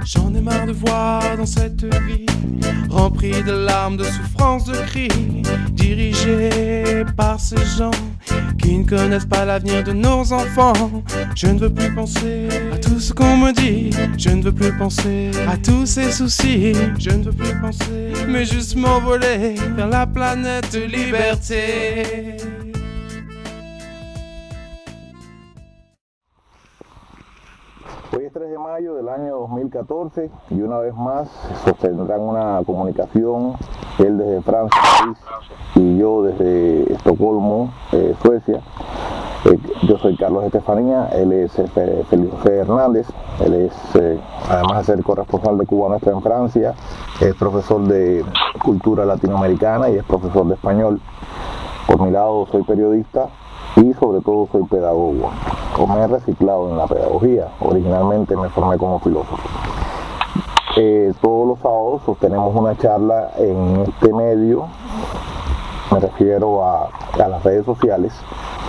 J'en ai marre de voir dans cette vie remplie de larmes, de souffrances, de cris, dirigée par ces gens qui ne connaissent pas l'avenir de nos enfants. Je ne veux plus penser à tout ce qu'on me dit, je ne veux plus penser à tous ces soucis, je ne veux plus penser, mais juste m'envoler vers la planète de liberté. Hoy es 3 de mayo del año 2014 y una vez más sostendrán una comunicación, él desde Francia, París, y yo desde Estocolmo, Suecia. Yo soy Carlos Estefanía, él es Félix José Hernández, él es, además de ser corresponsal de Cuba Nuestra en Francia, es profesor de cultura latinoamericana y es profesor de español. Por mi lado soy periodista y sobre todo soy pedagogo, o me he reciclado en la pedagogía. Originalmente me formé como filósofo. Todos los sábados sostenemos una charla en este medio, me refiero a las redes sociales,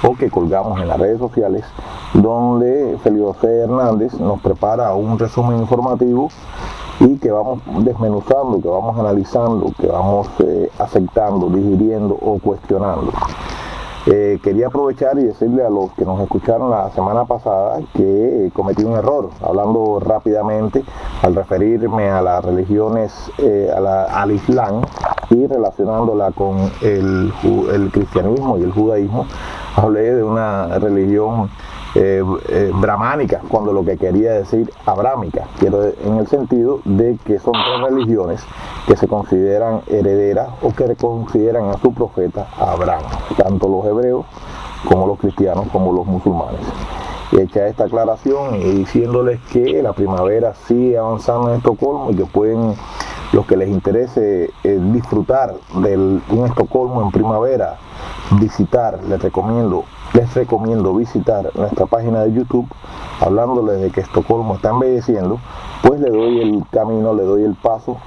o que colgamos en las redes sociales, donde Félix José Hernández nos prepara un resumen informativo y que vamos desmenuzando, que vamos analizando, que vamos aceptando, digiriendo o cuestionando. Quería aprovechar y decirle a los que nos escucharon la semana pasada que cometí un error, hablando rápidamente al referirme a las religiones, al Islam, y relacionándola con el cristianismo y el judaísmo. Hablé de una religión brahmánica, cuando lo que quería decir abrámica, en el sentido de que son 3 religiones que se consideran herederas o que consideran a su profeta Abraham, tanto los hebreos como los cristianos como los musulmanes. Y hecha esta aclaración y diciéndoles que la primavera sigue avanzando en Estocolmo y que pueden, los que les interese disfrutar de un Estocolmo en primavera, les recomiendo visitar nuestra página de YouTube, hablándoles de que Estocolmo está embelleciendo. Pues le doy el camino, le doy el paso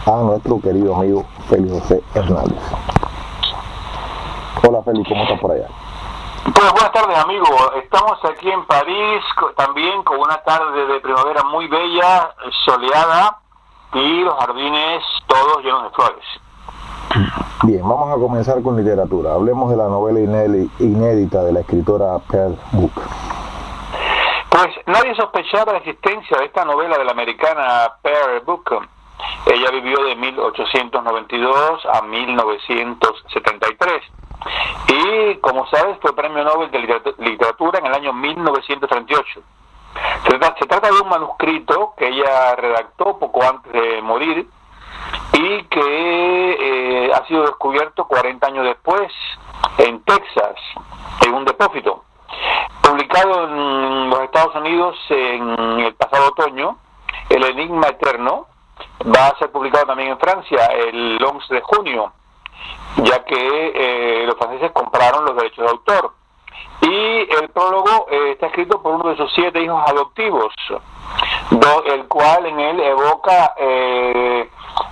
a nuestro querido amigo Félix José Hernández. Hola Félix, ¿cómo estás por allá? Pues buenas tardes, amigo. Estamos aquí en París también con una tarde de primavera muy bella, soleada, y los jardines todos llenos de flores. Bien, vamos a comenzar con literatura. Hablemos de la novela inédita de la escritora Pearl Buck. Pues nadie sospechaba la existencia de esta novela de la americana Pearl Buck. Ella vivió de 1892 a 1973. Y, como sabes, fue Premio Nobel de Literatura en el año 1938. Se trata de un manuscrito que ella redactó poco antes de morir y que ha sido descubierto 40 años después en Texas, en un depósito. Publicado en los Estados Unidos en el pasado otoño, El Enigma Eterno va a ser publicado también en Francia el 11 de junio, ya que los franceses compraron los derechos de autor. Y el prólogo está escrito por uno de sus 7 hijos adoptivos, el cual en él evoca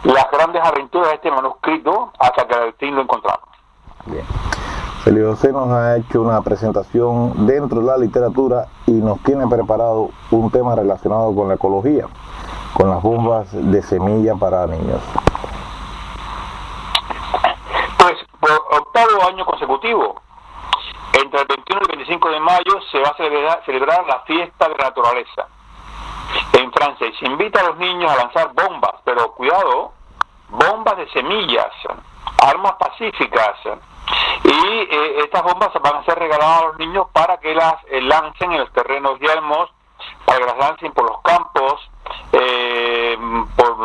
las grandes aventuras de este manuscrito hasta que al fin lo encontramos. Bien. Félix José nos ha hecho una presentación dentro de la literatura y nos tiene preparado un tema relacionado con la ecología, con las bombas de semilla para niños. Pues por 8º año consecutivo, entre el 21 y el 25 de mayo se va a celebrar la fiesta de la naturaleza en Francia y se invita a los niños a lanzar bombas, pero cuidado, bombas de semillas, armas pacíficas, y estas bombas van a ser regaladas a los niños para que las lancen en los terrenos yermos, para que las lancen por los campos, por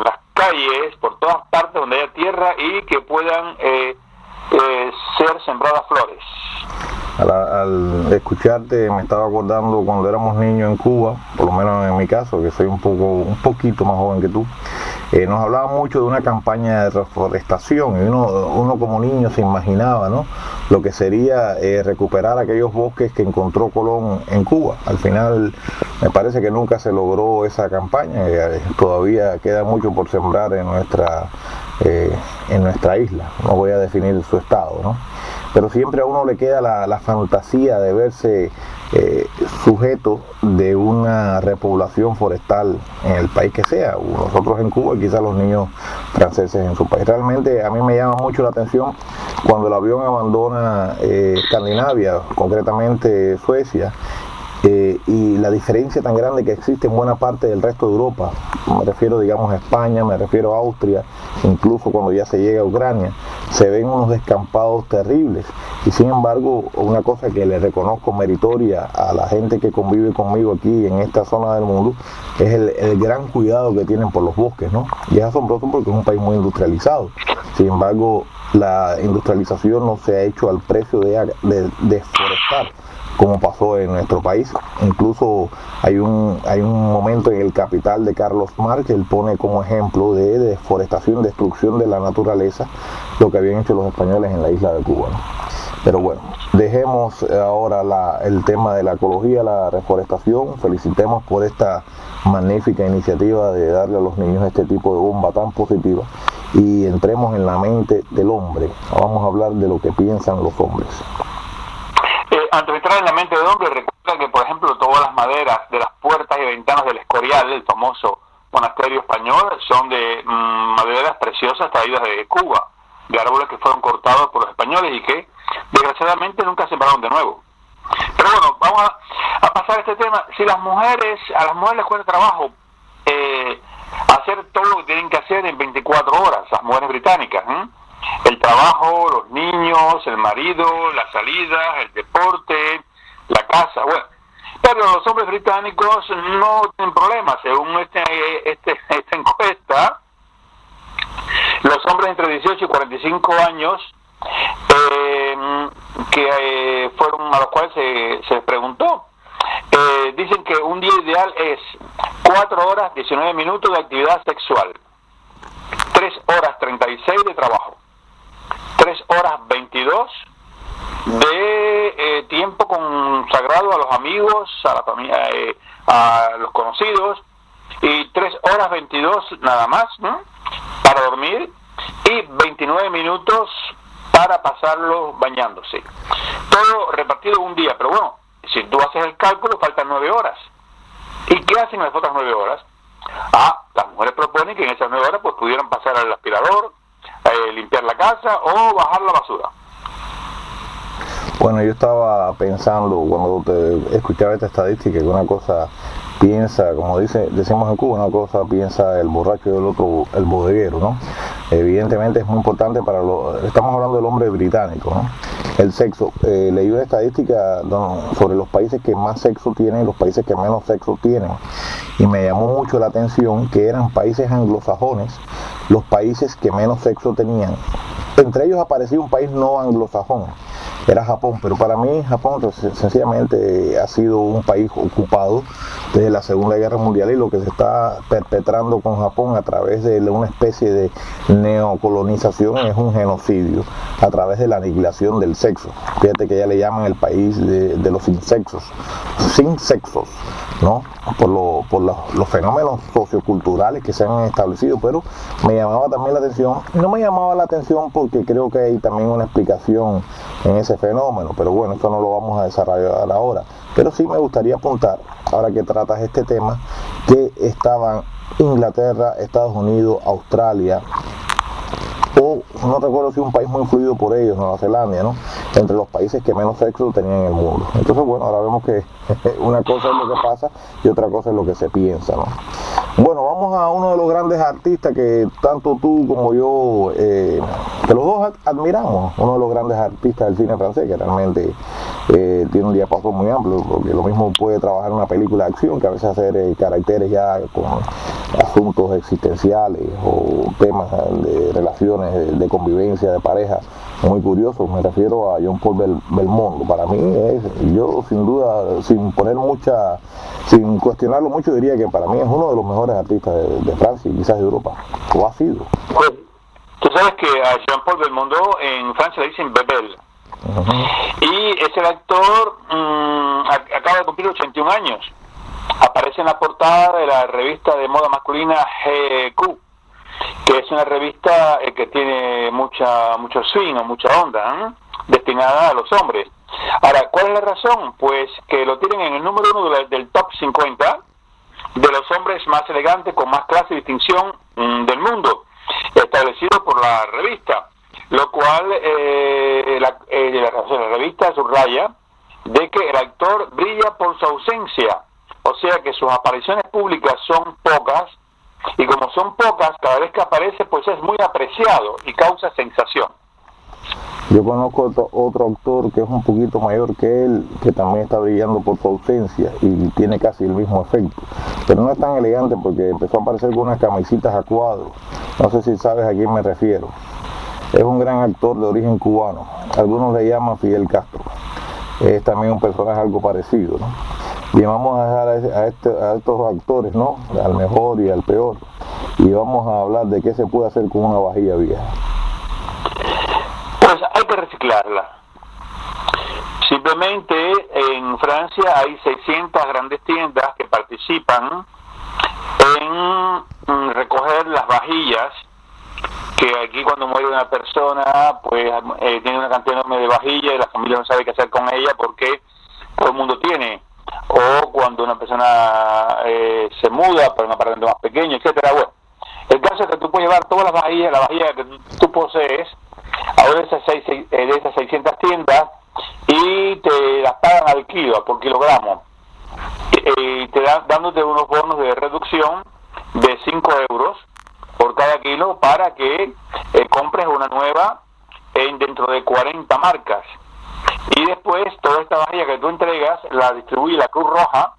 las calles, por todas partes donde haya tierra y que puedan ser sembradas flores. Al escucharte me estaba acordando cuando éramos niños en Cuba, por lo menos en mi caso, que soy un poquito más joven que tú. Nos hablaban mucho de una campaña de reforestación y uno como niño se imaginaba, ¿no?, lo que sería recuperar aquellos bosques que encontró Colón en Cuba. Al final me parece que nunca se logró esa campaña, todavía queda mucho por sembrar en nuestra isla. No voy a definir su estado, ¿no? Pero siempre a uno le queda la fantasía de verse sujeto de una repoblación forestal en el país que sea, nosotros en Cuba y quizás los niños franceses en su país. Realmente a mí me llama mucho la atención cuando el avión abandona Escandinavia, concretamente Suecia, y la diferencia tan grande que existe en buena parte del resto de Europa. Me refiero, digamos, a España, me refiero a Austria, incluso cuando ya se llega a Ucrania, se ven unos descampados terribles. Y sin embargo, una cosa que le reconozco meritoria a la gente que convive conmigo aquí en esta zona del mundo es el gran cuidado que tienen por los bosques, ¿no? Y es asombroso porque es un país muy industrializado. Sin embargo, la industrialización no se ha hecho al precio de deforestar, como pasó en nuestro país. Incluso hay un momento en El Capital de Carlos Marx que él pone como ejemplo de deforestación, destrucción de la naturaleza, lo que habían hecho los españoles en la isla de Cuba, ¿no? Pero bueno, dejemos ahora el tema de la ecología, la reforestación. Felicitemos por esta magnífica iniciativa de darle a los niños este tipo de bomba tan positiva y entremos en la mente del hombre. Vamos a hablar de lo que piensan los hombres. Antes de entrar en la mente del hombre, recuerda que, por ejemplo, todas las maderas de las puertas y ventanas del Escorial, el famoso monasterio español, son de maderas preciosas traídas de Cuba, de árboles que fueron cortados por los españoles y que, desgraciadamente, nunca sembraron de nuevo. Pero bueno, vamos a pasar a este tema. Si a las mujeres les cuesta trabajo hacer todo lo que tienen que hacer en 24 horas, las mujeres británicas, el trabajo, los niños, el marido, las salidas, el deporte, la casa, bueno. Pero los hombres británicos no tienen problemas. Según esta encuesta, los hombres entre 18 y 45 años, que fueron a los cuales se les preguntó, dicen que un día ideal es 4 horas 19 minutos de actividad sexual, 3 horas 36 de trabajo, 3 horas 22 de tiempo consagrado a los amigos, a la familia, a los conocidos, y 3 horas 22 nada más, ¿no?, para dormir, y 29 minutos para pasarlo bañándose. Todo repartido un día, pero bueno, si tú haces el cálculo, faltan 9 horas. ¿Y qué hacen las otras 9 horas? Las mujeres proponen que en esas 9 horas pues pudieran pasar al aspirador, limpiar la casa o bajar la basura. Bueno, yo estaba pensando cuando te escuchaba esta estadística que una cosa piensa, como decimos en Cuba, una cosa piensa el borracho y el otro el bodeguero, ¿no? Evidentemente es muy importante estamos hablando del hombre británico, ¿no? El sexo. Leí una estadística sobre los países que más sexo tienen y los países que menos sexo tienen, y me llamó mucho la atención que eran países anglosajones los países que menos sexo tenían. Entre ellos aparecía un país no anglosajón, era Japón, pero para mí Japón sencillamente ha sido un país ocupado desde la Segunda Guerra Mundial, y lo que se está perpetrando con Japón a través de una especie de neocolonización es un genocidio a través de la aniquilación del sexo. Fíjate que ya le llaman el país de los sin sexos, ¿no? Por los fenómenos socioculturales que se han establecido. Pero me llamaba también la atención, no me llamaba la atención porque creo que hay también una explicación en ese fenómeno, pero bueno, eso no lo vamos a desarrollar ahora. Pero sí me gustaría apuntar, ahora que tratas este tema, que estaban Inglaterra, Estados Unidos, Australia, o no recuerdo si un país muy influido por ellos, Nueva Zelanda, ¿no?, entre los países que menos sexo tenían en el mundo. Entonces, bueno, ahora vemos que una cosa es lo que pasa y otra cosa es lo que se piensa, ¿no? Bueno, vamos a uno de los grandes artistas que tanto tú como yo, que los dos admiramos, uno de los grandes artistas del cine francés, que realmente tiene un diapasón muy amplio, porque lo mismo puede trabajar en una película de acción que a veces hacer caracteres ya con asuntos existenciales o temas de relaciones, de convivencia, de pareja, muy curiosos. Me refiero a Jean-Paul Belmondo. Para mí yo sin duda, sin cuestionarlo mucho, diría que para mí es uno de los mejores artistas de Francia y quizás de Europa, o ha sido. Pues, tú sabes que a Jean-Paul Belmondo en Francia le dicen Bebel. Y es el actor, acaba de cumplir 81 años. Aparece en la portada de la revista de moda masculina GQ, que es una revista que tiene mucho swing o mucha onda, destinada a los hombres. Ahora, ¿cuál es la razón? Pues que lo tienen en el número 1 del top 50 de los hombres más elegantes, con más clase y distinción del mundo, establecido por la revista, lo cual la revista subraya de que el actor brilla por su ausencia, o sea que sus apariciones públicas son pocas, y como son pocas, cada vez que aparece pues es muy apreciado y causa sensación. Yo conozco otro actor que es un poquito mayor que él, que también está brillando por su ausencia y tiene casi el mismo efecto, pero no es tan elegante porque empezó a aparecer con unas camisitas a cuadros. No sé si sabes a quién me refiero. Es un gran actor de origen cubano, algunos le llaman Fidel Castro. Es también un personaje algo parecido, ¿no? Bien, vamos a dejar a estos actores, ¿no?, al mejor y al peor, y vamos a hablar de qué se puede hacer con una vajilla vieja. Pues hay que reciclarla. Simplemente en Francia hay 600 grandes tiendas que participan en recoger las vajillas, que aquí cuando muere una persona pues tiene una cantidad enorme de vajillas y la familia no sabe qué hacer con ella porque todo el mundo tiene, o cuando una persona se muda para un apartamento más pequeño, etcétera. Bueno, el caso es que tú puedes llevar todas las vajillas, la vajilla que tú posees a una de esas 600 tiendas y te las pagan al kilo, por kilogramo, y te dándote unos bonos de reducción de 5 euros por cada kilo para que compres una nueva dentro de 40 marcas. Y después toda esta vajilla que tú entregas la distribuye la Cruz Roja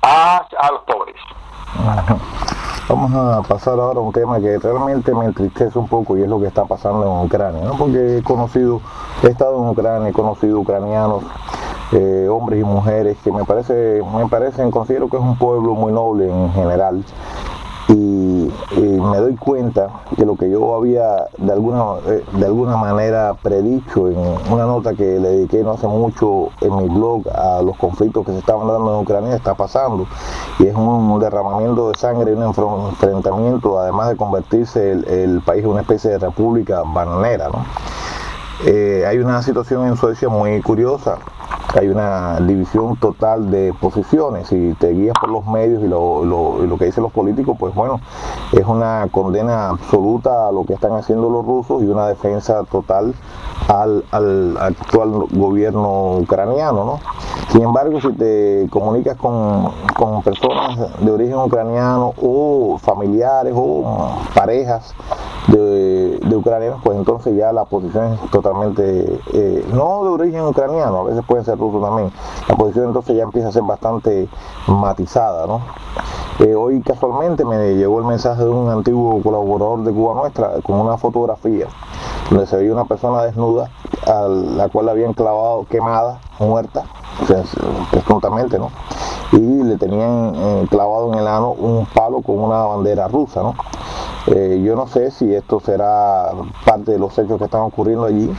a los pobres. Vamos a pasar ahora a un tema que realmente me entristece un poco, y es lo que está pasando en Ucrania, ¿no? Porque he estado en Ucrania, he conocido ucranianos, hombres y mujeres que me parecen, considero que es un pueblo muy noble en general, y me doy cuenta que lo que yo había de alguna manera predicho en una nota que le dediqué no hace mucho en mi blog a los conflictos que se estaban dando en Ucrania está pasando, y es un derramamiento de sangre y un enfrentamiento, además de convertirse el país en una especie de república bananera, ¿no? Hay una situación en Suecia muy curiosa. Hay una división total de posiciones. Si te guías por los medios y lo que dicen los políticos, pues bueno, es una condena absoluta a lo que están haciendo los rusos y una defensa total al actual gobierno ucraniano, ¿no? Sin embargo, si te comunicas con personas de origen ucraniano o familiares o parejas de ucranianos, pues entonces ya la posición es totalmente, no de origen ucraniano, a veces pueden ser rusos también, la posición entonces ya empieza a ser bastante matizada, ¿no? Hoy casualmente me llegó el mensaje de un antiguo colaborador de Cuba Nuestra con una fotografía donde se veía una persona desnuda a la cual la habían clavado, quemada, muerta, presuntamente, ¿no? Y le tenían clavado en el ano un palo con una bandera rusa, ¿no? Yo no sé si esto será parte de los hechos que están ocurriendo allí,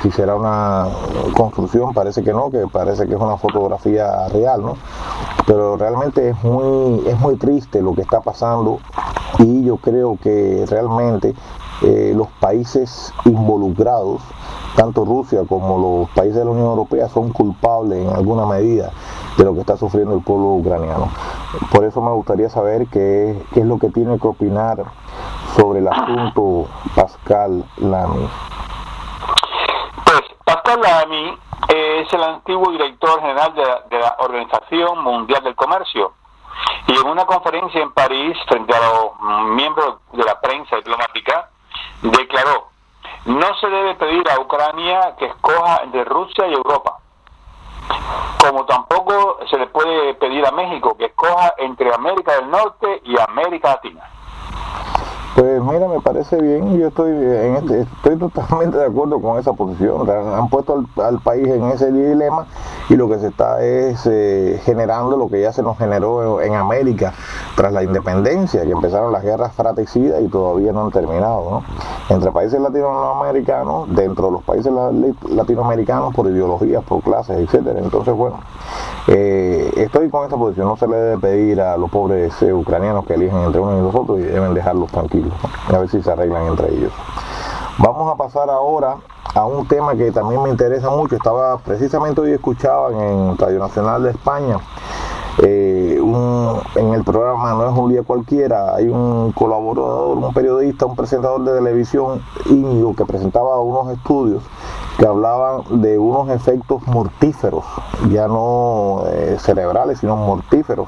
si será una construcción, parece que no, que parece que es una fotografía real, ¿no? Pero realmente es muy triste lo que está pasando, y yo creo que realmente los países involucrados, tanto Rusia como los países de la Unión Europea, son culpables en alguna medida de lo que está sufriendo el pueblo ucraniano. Por eso me gustaría saber qué es lo que tiene que opinar sobre el asunto Pascal Lamy. Pues Pascal Lamy es el antiguo director general de la Organización Mundial del Comercio, y en una conferencia en París frente a los miembros de la prensa diplomática declaró: no se debe pedir a Ucrania que escoja entre Rusia y Europa, como tampoco se le puede pedir a México que escoja entre América del Norte y América Latina. Pues mira, me parece bien, yo estoy totalmente de acuerdo con esa posición. Han puesto al país en ese dilema, y lo que se está es generando lo que ya se nos generó en América tras la independencia, que empezaron las guerras fratricidas y todavía no han terminado, ¿no? Entre países latinoamericanos, dentro de los países latinoamericanos, por ideologías, por clases, etcétera. Entonces, bueno, estoy con esta posición. No se le debe pedir a los pobres ucranianos que eligen entre unos y los otros, y deben dejarlos tranquilos, ¿no? A ver si se arreglan entre ellos. Vamos a pasar ahora a un tema que también me interesa mucho. Estaba precisamente hoy escuchaba en Radio Nacional de España, en el programa No es un día cualquiera, hay un colaborador, un periodista, un presentador de televisión, Íñigo, que presentaba unos estudios que hablaban de unos efectos mortíferos, ya no cerebrales, sino mortíferos,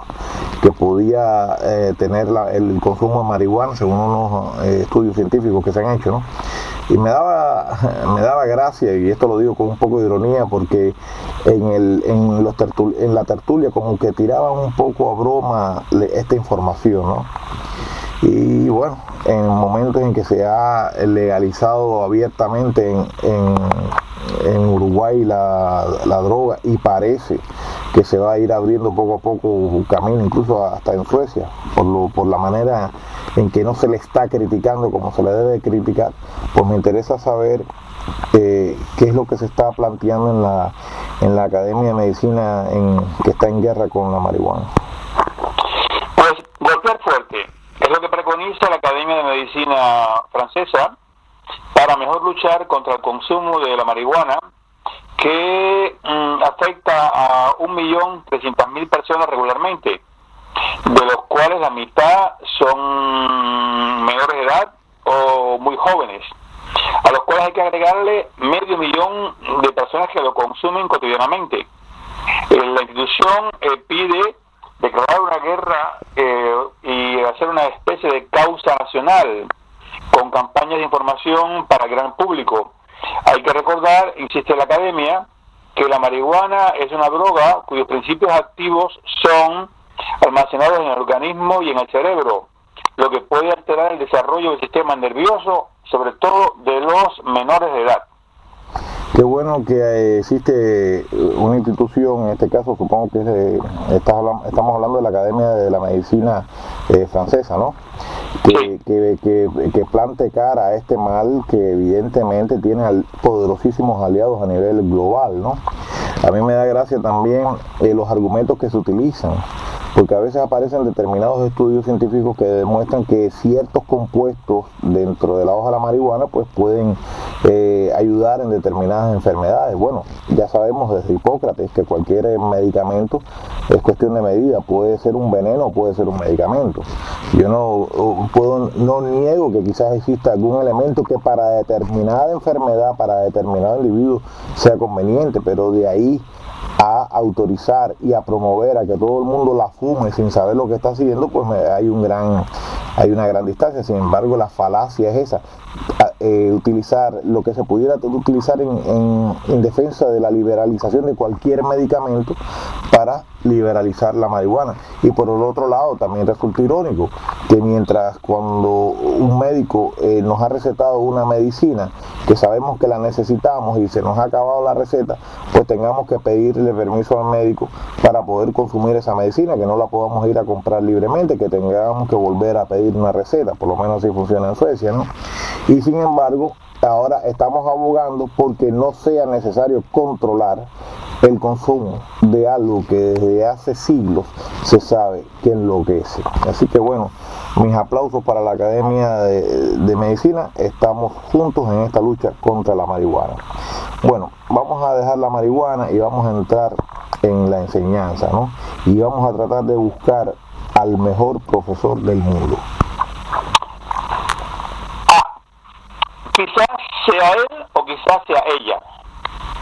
que podía tener el consumo de marihuana, según unos estudios científicos que se han hecho, ¿no? Y me daba gracia, y esto lo digo con un poco de ironía, porque en la tertulia como que tiraban un poco a broma esta información, ¿no? Y bueno, en momentos en que se ha legalizado abiertamente en Uruguay la droga, y parece que se va a ir abriendo poco a poco un camino, incluso hasta en Suecia, por la manera en que no se le está criticando como se le debe criticar, pues me interesa saber qué es lo que se está planteando en la Academia de Medicina que está en guerra con la marihuana. Pues golpear fuerte es lo que preconiza la Academia de Medicina francesa para mejor luchar contra el consumo de la marihuana, que afecta a 1.300.000 personas regularmente, de los cuales la mitad son menores de edad o muy jóvenes, a los cuales hay que agregarle 500.000 de personas que lo consumen cotidianamente. La institución pide declarar una guerra y hacer una especie de causa nacional con campañas de información para el gran público. Hay que recordar, insiste la Academia, que la marihuana es una droga cuyos principios activos son almacenados en el organismo y en el cerebro, lo que puede alterar el desarrollo del sistema nervioso, sobre todo de los menores de edad. Qué bueno que existe una institución, en este caso supongo que estamos hablando de la Academia de la Medicina francesa, ¿no? Que plante cara a este mal que evidentemente tiene poderosísimos aliados a nivel global, ¿no? A mí me da gracia también los argumentos que se utilizan, porque a veces aparecen determinados estudios científicos que demuestran que ciertos compuestos dentro de la hoja de la marihuana pues pueden ayudar en determinadas enfermedades. Bueno, ya sabemos desde Hipócrates que cualquier medicamento es cuestión de medida, puede ser un veneno o puede ser un medicamento. Yo no niego que quizás exista algún elemento que para determinada enfermedad, para determinado individuo sea conveniente, pero de ahí a autorizar y a promover a que todo el mundo la fume sin saber lo que está haciendo, pues hay una gran distancia. Sin embargo, la falacia es esa, utilizar lo que se pudiera utilizar en defensa de la liberalización de cualquier medicamento para liberalizar la marihuana. Y por el otro lado también resulta irónico que mientras cuando un médico nos ha recetado una medicina que sabemos que la necesitamos y se nos ha acabado la receta, pues tengamos que pedirle permiso al médico para poder consumir esa medicina, que no la podamos ir a comprar libremente, que tengamos que volver a pedir una receta. Por lo menos así funciona en Suecia, ¿no? Y sin embargo, ahora estamos abogando porque no sea necesario controlar el consumo de algo que desde hace siglos se sabe que enloquece. Así que bueno, mis aplausos para la Academia de Medicina. Estamos juntos en esta lucha contra la marihuana. Bueno, vamos a dejar la marihuana y vamos a entrar en la enseñanza, ¿no? Y vamos a tratar de buscar al mejor profesor del mundo. Quizás sea él o quizás sea ella.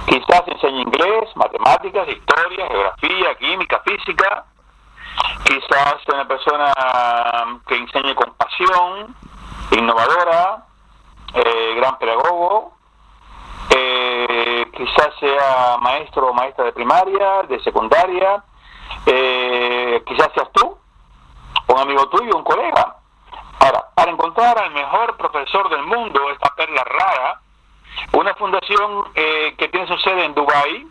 Quizás enseñe inglés, matemáticas, historia, geografía, química, física. Quizás sea una persona que enseñe con pasión, innovadora, gran pedagogo. Quizás sea maestro o maestra de primaria, de secundaria. Quizás seas tú, un amigo tuyo, un colega. Ahora, para encontrar al mejor profesor del mundo, esta perla rara, una fundación que tiene su sede en Dubái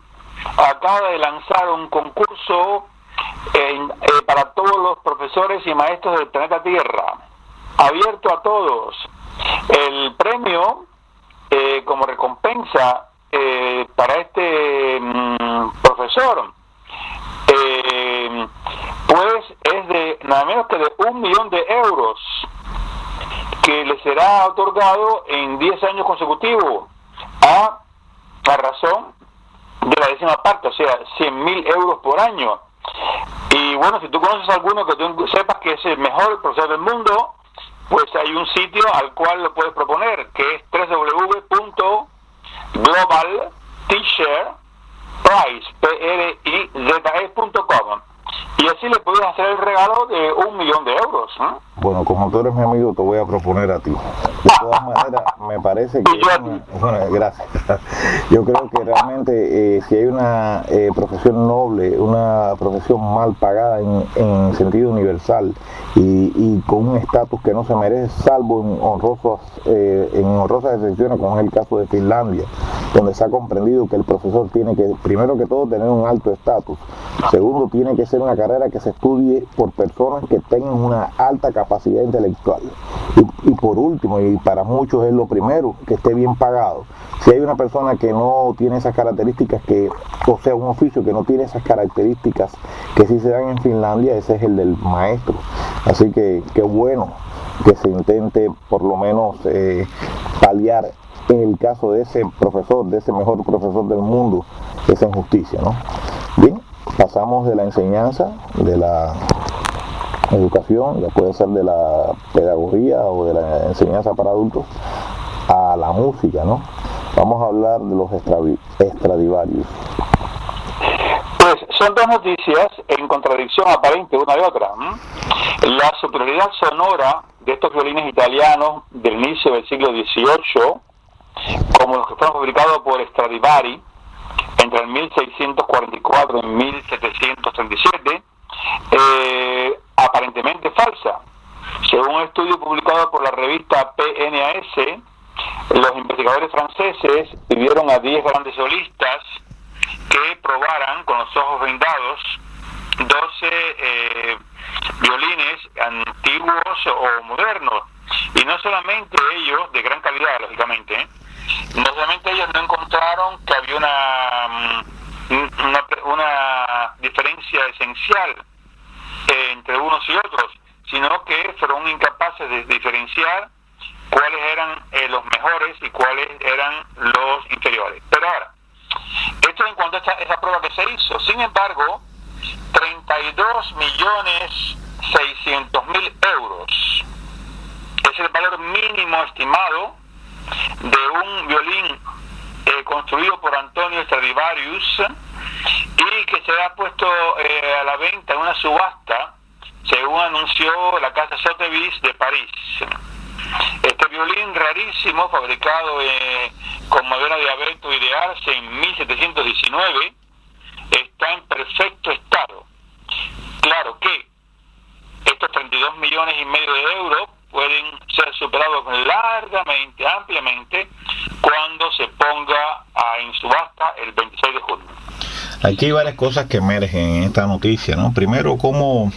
acaba de lanzar un concurso para todos los profesores y maestros del planeta Tierra, abierto a todos. El premio, como recompensa para este profesor, pues es de nada menos que de 1 millón de euros. que le será otorgado en 10 años consecutivos a razón de la 10ª parte, o sea, 100.000 euros por año. Y bueno, si tú conoces a alguno que tú sepas que es el mejor profesor del mundo, pues hay un sitio al cual lo puedes proponer, que es www.globalteacherprize.com, y así le puedes hacer el regalo de 1.000.000 de euros, ¿eh? Bueno, como tú eres mi amigo, te voy a proponer a ti. De todas maneras, me parece que... Bueno, gracias. Yo creo que realmente si hay una profesión noble, una profesión mal pagada en sentido universal y con un estatus que no se merece, salvo en honrosas excepciones, como es el caso de Finlandia, donde se ha comprendido que el profesor tiene que, primero que todo, tener un alto estatus. Segundo, tiene que ser una carrera que se estudie por personas que tengan una alta capacidad intelectual. Y por último, y para muchos es lo primero, que esté bien pagado. Si hay una persona que no tiene esas características, o sea, un oficio que no tiene esas características que sí se dan en Finlandia, ese es el del maestro. Así que qué bueno que se intente por lo menos paliar en el caso de ese profesor, de ese mejor profesor del mundo, esa injusticia, ¿no? Bien, pasamos de la enseñanza, de la educación, ya puede ser de la pedagogía o de la enseñanza para adultos, a la música, ¿no? Vamos a hablar de los Stradivarius. Pues son dos noticias en contradicción aparente una de otra. La superioridad sonora de estos violines italianos del inicio del siglo XVIII, como los que fueron fabricados por Stradivari entre el 1644 y 1737, aparentemente falsa. Según un estudio publicado por la revista PNAS, los investigadores franceses pidieron a 10 grandes solistas que probaran con los ojos vendados 12 violines antiguos o modernos, y no solamente ellos, de gran calidad lógicamente, no solamente ellos no encontraron que había una diferencia esencial entre unos y otros, sino que fueron incapaces de diferenciar cuáles eran los mejores y cuáles eran los inferiores. Pero ahora, esto en cuanto a esa prueba que se hizo. Sin embargo, 32.600.000 euros es el valor mínimo estimado de un violín construido por Antonio Stradivarius y que se ha puesto a la venta en una subasta, según anunció la casa Sotheby's de París. Este violín rarísimo, fabricado con madera de abeto y de arce en 1719, está en perfecto estado. Claro que estos 32,5 millones de euros pueden ser superados largamente, ampliamente, cuando se ponga en subasta el 26 de junio. Aquí hay varias cosas que emergen en esta noticia, ¿no? Primero, como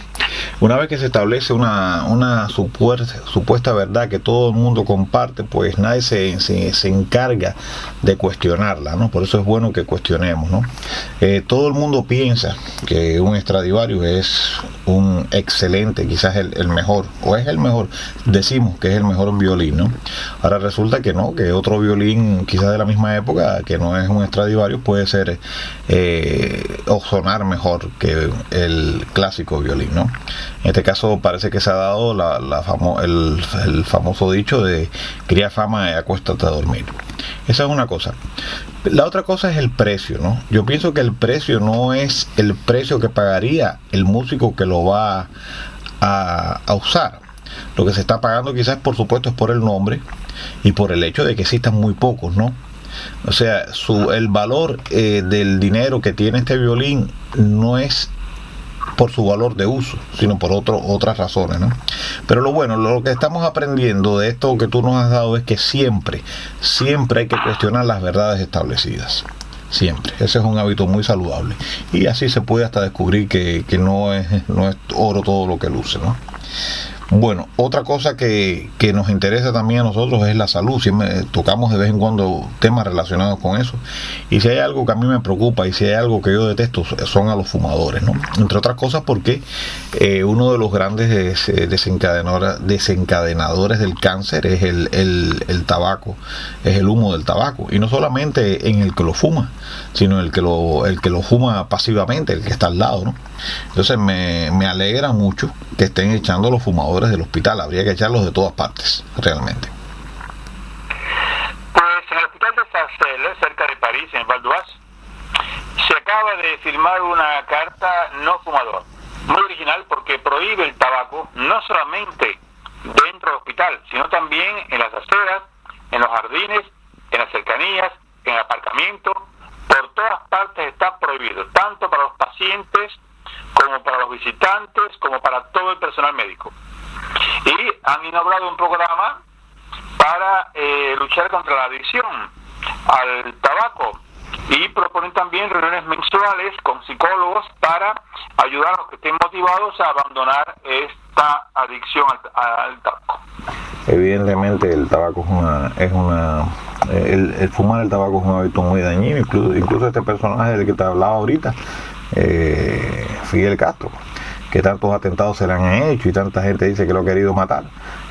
una vez que se establece una supuesta verdad que todo el mundo comparte, pues nadie se encarga de cuestionarla, ¿no? Por eso es bueno que cuestionemos, ¿no? Todo el mundo piensa que un Stradivarius es un excelente, quizás el mejor, o es el mejor, decimos que es el mejor violín, ¿no? Ahora resulta que no, que otro violín quizás de la misma época, que no es un Stradivarius, puede ser o sonar mejor que el clásico violín, ¿no? En este caso parece que se ha dado el famoso dicho de cría fama y acuéstate a dormir. Esa es una cosa. La otra cosa es el precio, ¿no? Yo pienso que el precio no es el precio que pagaría el músico que lo va a usar. Lo que se está pagando quizás, por supuesto, es por el nombre y por el hecho de que existan muy pocos, ¿no? O sea, el valor del dinero que tiene este violín no es por su valor de uso, sino por otras razones, ¿no? Pero lo que estamos aprendiendo de esto que tú nos has dado es que siempre hay que cuestionar las verdades establecidas. Siempre. Ese es un hábito muy saludable. Y así se puede hasta descubrir que no es oro todo lo que luce, ¿no? Bueno, otra cosa que nos interesa también a nosotros es la salud. Siempre tocamos de vez en cuando temas relacionados con eso. Y si hay algo que a mí me preocupa y si hay algo que yo detesto, son a los fumadores, ¿no? Entre otras cosas porque uno de los grandes desencadenadores del cáncer es el tabaco, es el humo del tabaco. Y no solamente en el que lo fuma, sino el que lo fuma pasivamente, el que está al lado, ¿no? Entonces me alegra mucho que estén echando los fumadores del hospital. Habría que echarlos de todas partes, realmente. Pues en el hospital de Sarcelles, cerca de París, en Val d'Oise, se acaba de firmar una carta no fumador, muy original porque prohíbe el tabaco no solamente dentro del hospital, sino también en las aceras, en los jardines, en las cercanías, en el aparcamiento. Por todas partes está prohibido, tanto para los pacientes como para los visitantes, como para todo el personal médico. Y han inaugurado un programa para luchar contra la adicción al tabaco y proponen también reuniones mensuales con psicólogos para ayudar a los que estén motivados a abandonar esta adicción al tabaco. Evidentemente el tabaco el fumar el tabaco es un hábito muy dañino. Incluso este personaje del que te hablaba ahorita, Fidel Castro, que tantos atentados se le han hecho y tanta gente dice que lo ha querido matar.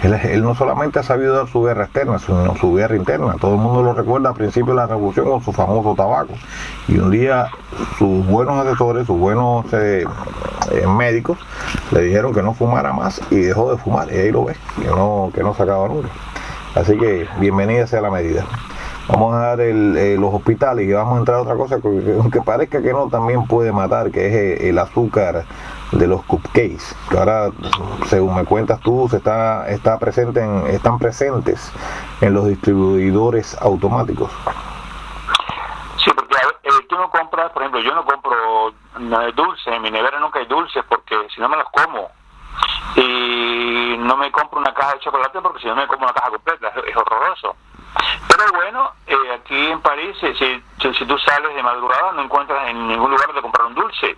Él no solamente ha sabido dar su guerra externa, sino su guerra interna. Todo el mundo lo recuerda al principio de la revolución con su famoso tabaco. Y un día sus buenos asesores, sus buenos médicos le dijeron que no fumara más y dejó de fumar. Y ahí lo ves, que no se acaba nunca. Así que bienvenida sea la medida. Vamos a dar los hospitales y vamos a entrar a otra cosa que aunque parezca que no, también puede matar, que es el azúcar de los cupcakes, que ahora, según me cuentas tú, están presentes en los distribuidores automáticos. Sí, porque tú no compras, por ejemplo, yo no compro dulces, en mi nevera nunca hay dulces porque si no me los como. Y no me compro una caja de chocolate porque si no me como una caja completa, es horroroso. Pero bueno, aquí en París, si tú sales de madrugada no encuentras en ningún lugar donde comprar un dulce.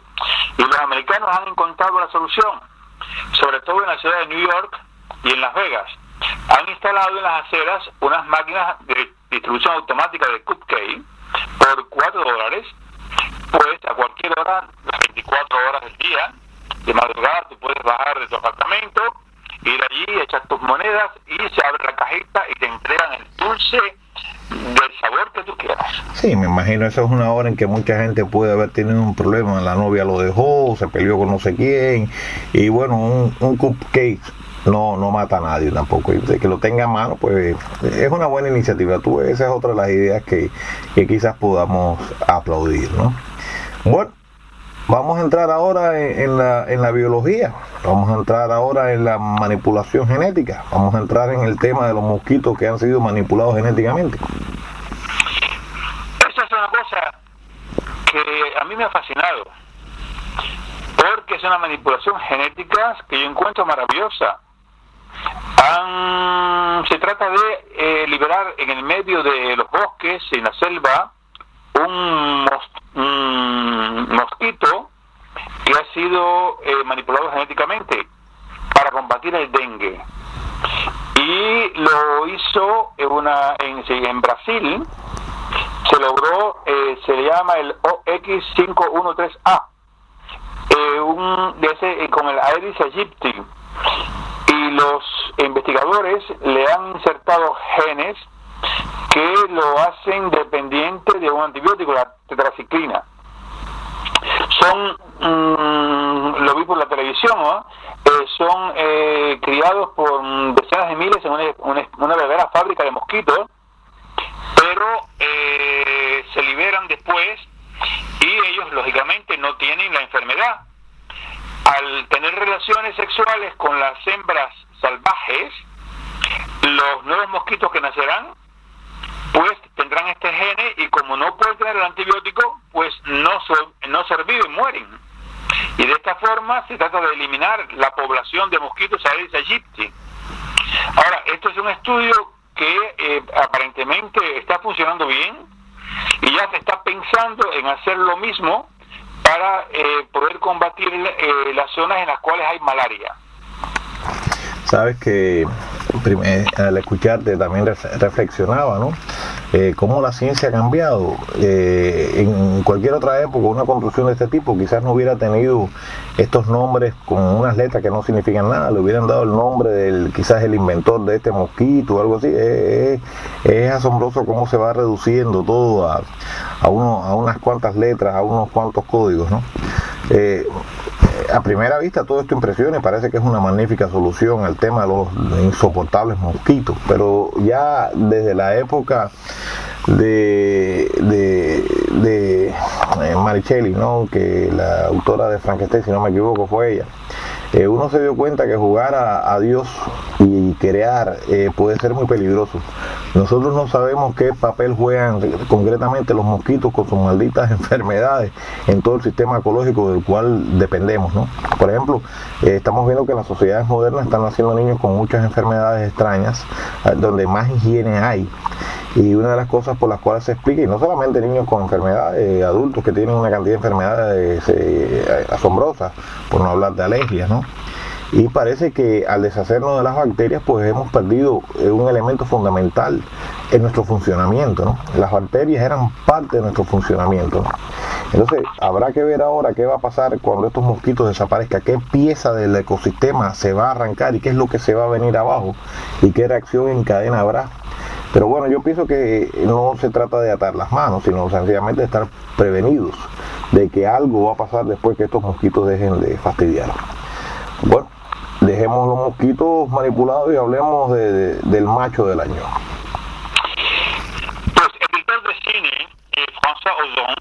Y los americanos han encontrado la solución, sobre todo en la ciudad de New York y en Las Vegas. Han instalado en las aceras unas máquinas de distribución automática de cupcake por $4, pues a cualquier hora, las 24 horas del día, de madrugada tú puedes bajar de tu apartamento, ir allí, echar tus monedas y se abre la cajita y te entregan el dulce del sabor que tú quieras. Sí, me imagino, esa es una hora en que mucha gente puede haber tenido un problema, la novia lo dejó, se peleó con no sé quién, y bueno, un cupcake no mata a nadie tampoco, y de que lo tenga a mano, pues es una buena iniciativa. Esa es otra de las ideas que quizás podamos aplaudir, ¿no? Bueno, vamos a entrar ahora en la biología, vamos a entrar ahora en la manipulación genética, vamos a entrar en el tema de los mosquitos que han sido manipulados genéticamente. Esa es una cosa que a mí me ha fascinado, porque es una manipulación genética que yo encuentro maravillosa. Se trata de liberar en el medio de los bosques, en la selva, un mosquito que ha sido manipulado genéticamente para combatir el dengue, y lo hizo en Brasil. Se logró, se le llama el OX513A, con el Aedes aegypti, y los investigadores le han insertado genes que lo hacen dependiente de un antibiótico, la tetraciclina. Lo vi por la televisión, ¿no? Son criados por decenas de miles en una verdadera fábrica de mosquitos, pero se liberan después y ellos lógicamente no tienen la enfermedad. Al tener relaciones sexuales con las hembras salvajes, los nuevos mosquitos que nacerán pues tendrán este gene, y como no pueden tener el antibiótico, pues no sobreviven, mueren. Y de esta forma se trata de eliminar la población de mosquitos Aedes aegypti. Ahora, esto es un estudio que aparentemente está funcionando bien, y ya se está pensando en hacer lo mismo para poder combatir las zonas en las cuales hay malaria. Sabes que al escucharte también reflexionaba, ¿no? Cómo la ciencia ha cambiado. En cualquier otra época, una construcción de este tipo quizás no hubiera tenido estos nombres con unas letras que no significan nada, le hubieran dado el nombre del quizás el inventor de este mosquito o algo así. Es asombroso cómo se va reduciendo todo a unas cuantas letras, a unos cuantos códigos, ¿no? A primera vista todo esto impresiona y parece que es una magnífica solución al tema de los insoportables mosquitos, pero ya desde la época de Mary Shelley, ¿no? Que la autora de Frankenstein, si no me equivoco, fue ella. Uno se dio cuenta que jugar a Dios y crear puede ser muy peligroso. Nosotros no sabemos qué papel juegan concretamente los mosquitos con sus malditas enfermedades en todo el sistema ecológico del cual dependemos, ¿no? Por ejemplo, estamos viendo que en las sociedades modernas están naciendo niños con muchas enfermedades extrañas, donde más higiene hay. Y una de las cosas por las cuales se explica, y no solamente niños con enfermedades, adultos que tienen una cantidad de enfermedades asombrosas, por no hablar de alergias, ¿no? Y parece que al deshacernos de las bacterias, pues hemos perdido un elemento fundamental en nuestro funcionamiento, ¿no? Las bacterias eran parte de nuestro funcionamiento, ¿no? Entonces, habrá que ver ahora qué va a pasar cuando estos mosquitos desaparezcan, qué pieza del ecosistema se va a arrancar y qué es lo que se va a venir abajo y qué reacción en cadena habrá. Pero bueno, yo pienso que no se trata de atar las manos, sino sencillamente de estar prevenidos de que algo va a pasar después que estos mosquitos dejen de fastidiar. Bueno, dejemos los mosquitos manipulados y hablemos del macho del año. Pues el director de cine, François Ozon,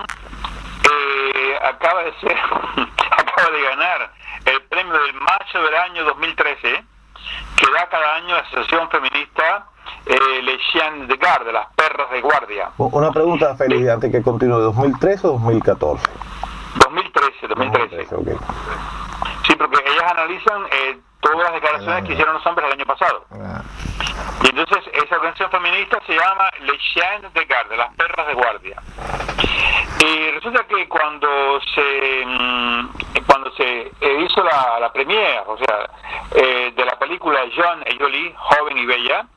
acaba de ganar el premio del macho del año 2013, que da cada año la asociación feminista Les Chiens de Garde, las perras de guardia. Una pregunta, Félix, antes que continúe, ¿2013 o 2014? 2013. Okay. Sí, porque ellas analizan todas las declaraciones que hicieron los hombres el año pasado. Y entonces esa organización feminista se llama Les Chiens de Garde, las perras de guardia. Y resulta que cuando se hizo la premiere, o sea, de la película Jeune et Jolie, joven y bella,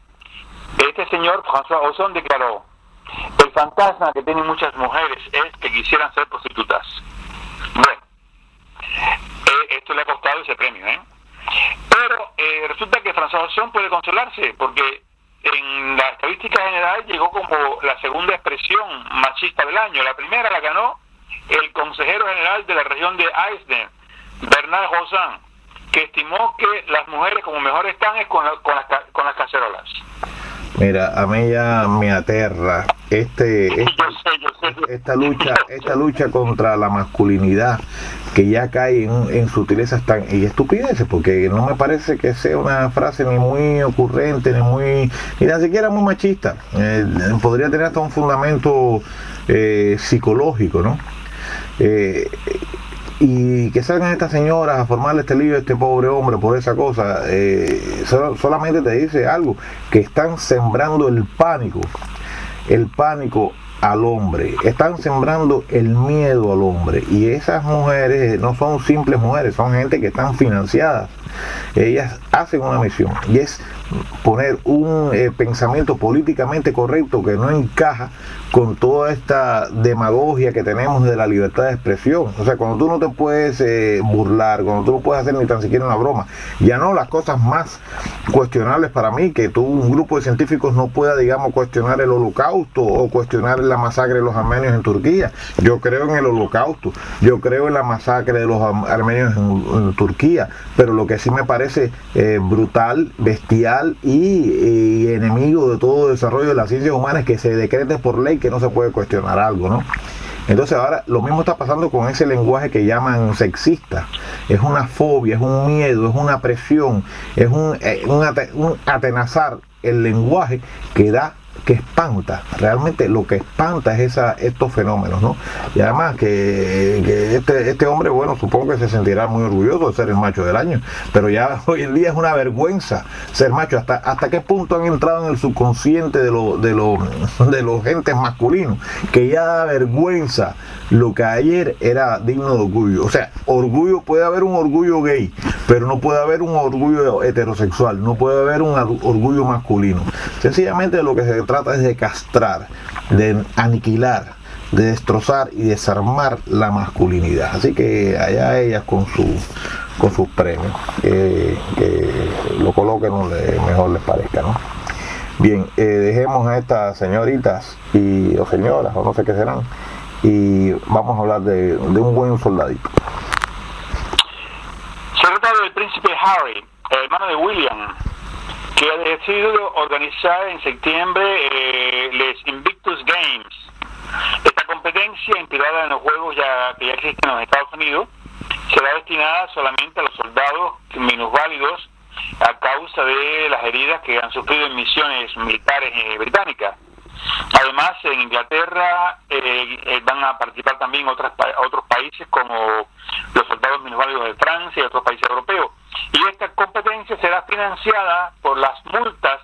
este señor François Ozon declaró: el fantasma que tienen muchas mujeres es que quisieran ser prostitutas. Bueno, esto le ha costado ese premio, pero resulta que François Ozon puede consolarse, porque en la estadística general llegó como la segunda expresión machista del año. La primera la ganó el consejero general de la región de Aisne, Bernard Rosan, que estimó que las mujeres como mejor están es con las cacerolas. Mira, a mí ya me aterra esta lucha contra la masculinidad, que ya cae en sutilezas y estupideces, porque no me parece que sea una frase ni muy ocurrente, ni tan siquiera muy machista. Podría tener hasta un fundamento psicológico, ¿no? Y que salgan estas señoras a formarle este lío a este pobre hombre por esa cosa, solamente te dice algo, que están sembrando el pánico al hombre, están sembrando el miedo al hombre, y esas mujeres no son simples mujeres, son gente que están financiadas. Ellas hacen una misión, y es poner un pensamiento políticamente correcto que no encaja con toda esta demagogia que tenemos de la libertad de expresión. O sea, cuando tú no te puedes burlar, cuando tú no puedes hacer ni tan siquiera una broma, ya no las cosas más cuestionables para mí, que un grupo de científicos no pueda, digamos, cuestionar el holocausto o cuestionar la masacre de los armenios en Turquía. Yo creo en el holocausto, yo creo en la masacre de los armenios en Turquía, pero lo que sí me parece brutal, bestial y enemigo de todo desarrollo de las ciencias humanas es que se decrete por ley que no se puede cuestionar algo, ¿no? Entonces ahora lo mismo está pasando con ese lenguaje que llaman sexista. Es una fobia, es un miedo, es una presión, es un atenazar el lenguaje que da que espanta, realmente lo que espanta es estos fenómenos, ¿no? Y además que este hombre, bueno, supongo que se sentirá muy orgulloso de ser el macho del año, pero ya hoy en día es una vergüenza ser macho. ¿Hasta qué punto han entrado en el subconsciente de los gentes masculinos que ya da vergüenza lo que ayer era digno de orgullo? O sea, orgullo, puede haber un orgullo gay, pero no puede haber un orgullo heterosexual, no puede haber un orgullo masculino. Sencillamente de lo que se trata es de castrar, de aniquilar, de destrozar y desarmar la masculinidad. Así que allá ellas con sus premios, que lo coloquen donde mejor les parezca, ¿no? Bien, dejemos a estas señoritas o señoras, o no sé qué serán, y vamos a hablar de un buen soldadito. Se trata del príncipe Harry, el hermano de William, que ha decidido organizar en septiembre les Invictus Games. Esta competencia, inspirada en los juegos que ya existen en los Estados Unidos, será destinada solamente a los soldados minusválidos a causa de las heridas que han sufrido en misiones militares británicas. Además, en Inglaterra van a participar también otros países como los soldados minusválidos de Francia y otros países europeos. Y esta competencia será financiada por las multas